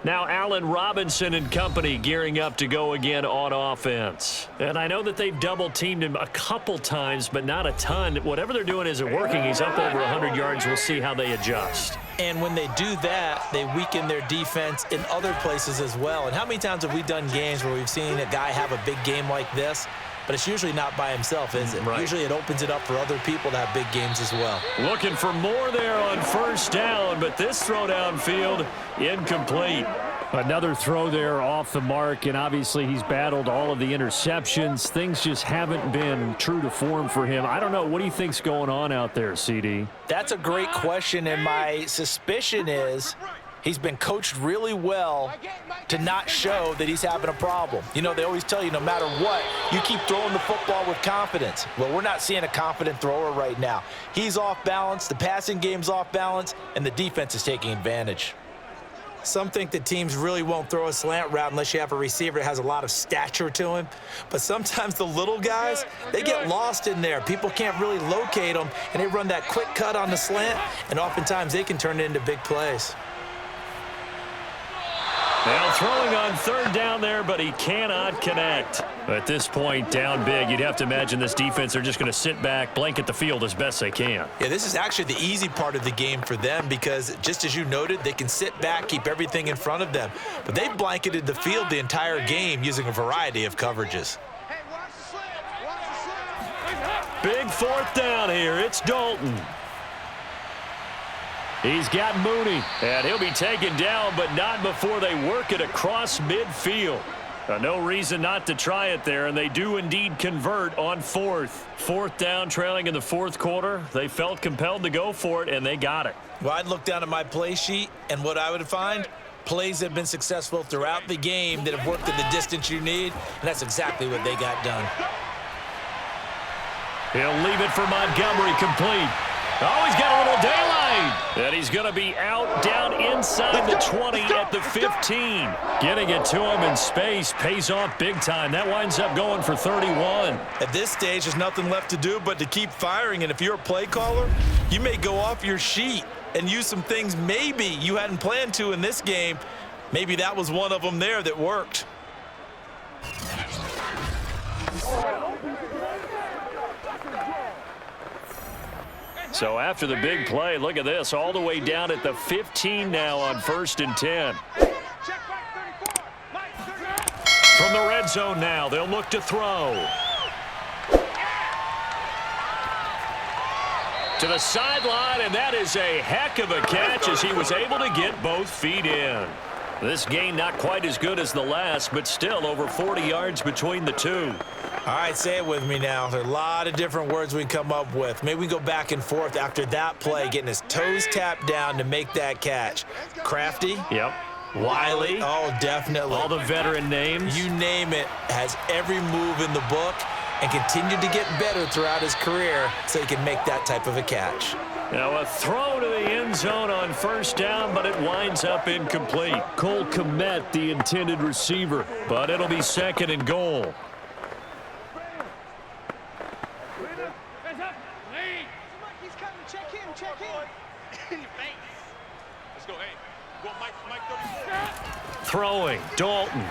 Now Allen Robinson and company gearing up to go again on offense. And I know that they've double-teamed him a couple times, but not a ton. Whatever they're doing isn't working. He's up over 100 yards. We'll see how they adjust. And when they do that, they weaken their defense in other places as well. And how many times have we done games where we've seen a guy have a big game like this? But it's usually not by himself, is it? Right. Usually it opens it up for other people to have big games as well. Looking for more there on 1st down, but this throw downfield incomplete. Another throw there off the mark, and obviously he's battled all of the interceptions. Things just haven't been true to form for him. I don't know. What do you think's going on out there, CD? That's a great question, and my suspicion is he's been coached really well to not show that he's having a problem. You know, they always tell you no matter what, you keep throwing the football with confidence. Well, we're not seeing a confident thrower right now. He's off balance, the passing game's off balance, and the defense is taking advantage. Some think that teams really won't throw a slant route unless you have a receiver that has a lot of stature to him. But sometimes the little guys, they get lost in there. People can't really locate them, and they run that quick cut on the slant, and oftentimes they can turn it into big plays. Now throwing on 3rd down there, but he cannot connect. At this point, down big, you'd have to imagine this defense are just going to sit back, blanket the field as best they can. Yeah, this is actually the easy part of the game for them because, just as you noted, they can sit back, keep everything in front of them. But they've blanketed the field the entire game using a variety of coverages. Big 4th down here. It's Dalton. He's got Mooney, and he'll be taken down, but not before they work it across midfield. No reason not to try it there, and they do indeed convert on 4th. 4th down, trailing in the 4th quarter. They felt compelled to go for it, and they got it. Well, I'd look down at my play sheet, and what I would find, plays have been successful throughout the game that have worked at the distance you need, and that's exactly what they got done. He'll leave it for Montgomery complete. Oh, he's got a little daylight. And he's going to be out down inside the 20 at the 15. Getting it to him in space pays off big time. That winds up going for 31. At this stage, there's nothing left to do but to keep firing. And if you're a play caller, you may go off your sheet and use some things maybe you hadn't planned to in this game. Maybe that was one of them there that worked. So after the big play, look at this, all the way down at the 15 now on 1st and 10. From the red zone now, they'll look to throw. To the sideline, and that is a heck of a catch as he was able to get both feet in. This gain not quite as good as the last, but still over 40 yards between the two. All right, say it with me now. There are a lot of different words we can come up with. Maybe we go back and forth after that play, getting his toes tapped down to make that catch. Crafty. Yep. Wiley. Oh, definitely. All the veteran names. You name it. Has every move in the book and continued to get better throughout his career so he can make that type of a catch. Now a throw to the end zone on 1st down, but it winds up incomplete. Cole Kmet, the intended receiver, but it'll be 2nd and goal. Throwing, Dalton.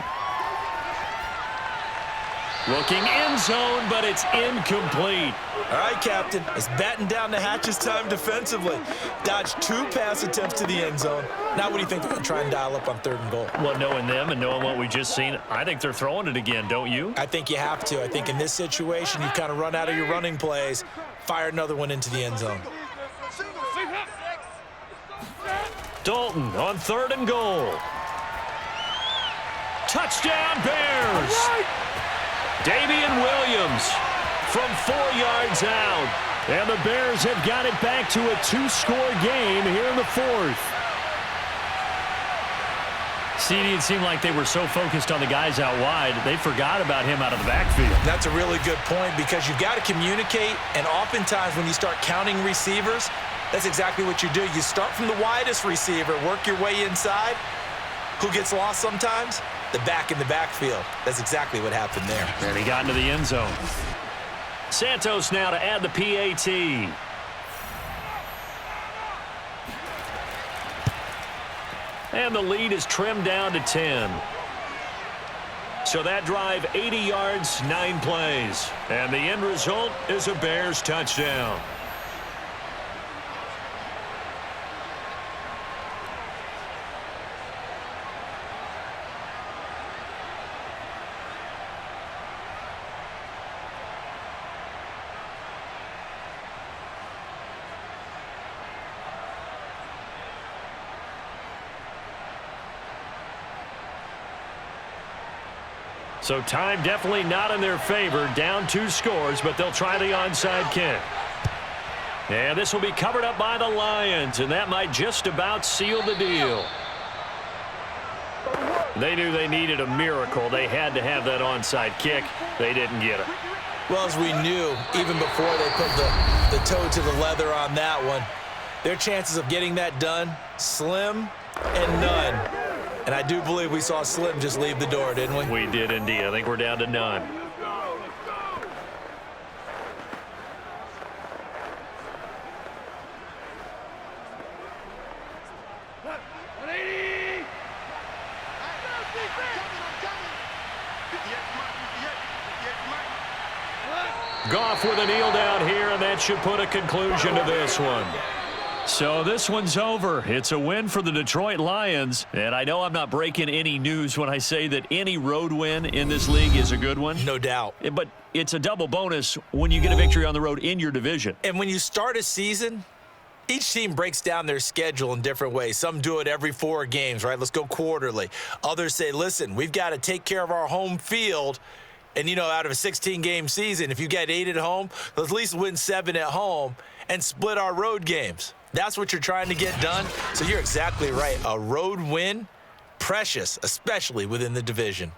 Looking end zone, but it's incomplete. All right, Captain. It's batten down the hatches time defensively. Dodged 2 pass attempts to the end zone. Now what do you think they're going to try and dial up on 3rd and goal? Well, knowing them and knowing what we just seen, I think they're throwing it again, don't you? I think you have to. I think in this situation, you kind of run out of your running plays, fire another one into the end zone. Dalton on 3rd and goal. Touchdown, Bears! Damian Williams from 4 yards out. And the Bears have got it back to a 2-score game here in the 4th. CD, it seemed like they were so focused on the guys out wide, they forgot about him out of the backfield. That's a really good point because you've got to communicate, and oftentimes when you start counting receivers, that's exactly what you do. You start from the widest receiver, work your way inside. Who gets lost sometimes? The back in the backfield. That's exactly what happened there. And he got into the end zone. Santos now to add the PAT. And the lead is trimmed down to 10. So that drive, 80 yards, 9 plays. And the end result is a Bears touchdown. So time definitely not in their favor. Down 2 scores, but they'll try the onside kick. And this will be covered up by the Lions, and that might just about seal the deal. They knew they needed a miracle. They had to have that onside kick. They didn't get it. Well, as we knew, even before they put the toe to the leather on that one, their chances of getting that done, slim and none. And I do believe we saw Slim just leave the door, didn't we? We did indeed. I think we're down to none. Goff with a kneel down here, and that should put a conclusion to this one. So this one's over. It's a win for the Detroit Lions. And I know I'm not breaking any news when I say that any road win in this league is a good one. No doubt. But it's a double bonus when you get a victory on the road in your division. And when you start a season, each team breaks down their schedule in different ways. Some do it every 4 games, right? Let's go quarterly. Others say, listen, we've got to take care of our home field. And, you know, out of a 16-game season, if you get 8 at home, let's at least win 7 at home and split our road games. That's what you're trying to get done. So you're exactly right. A road win, precious, especially within the division.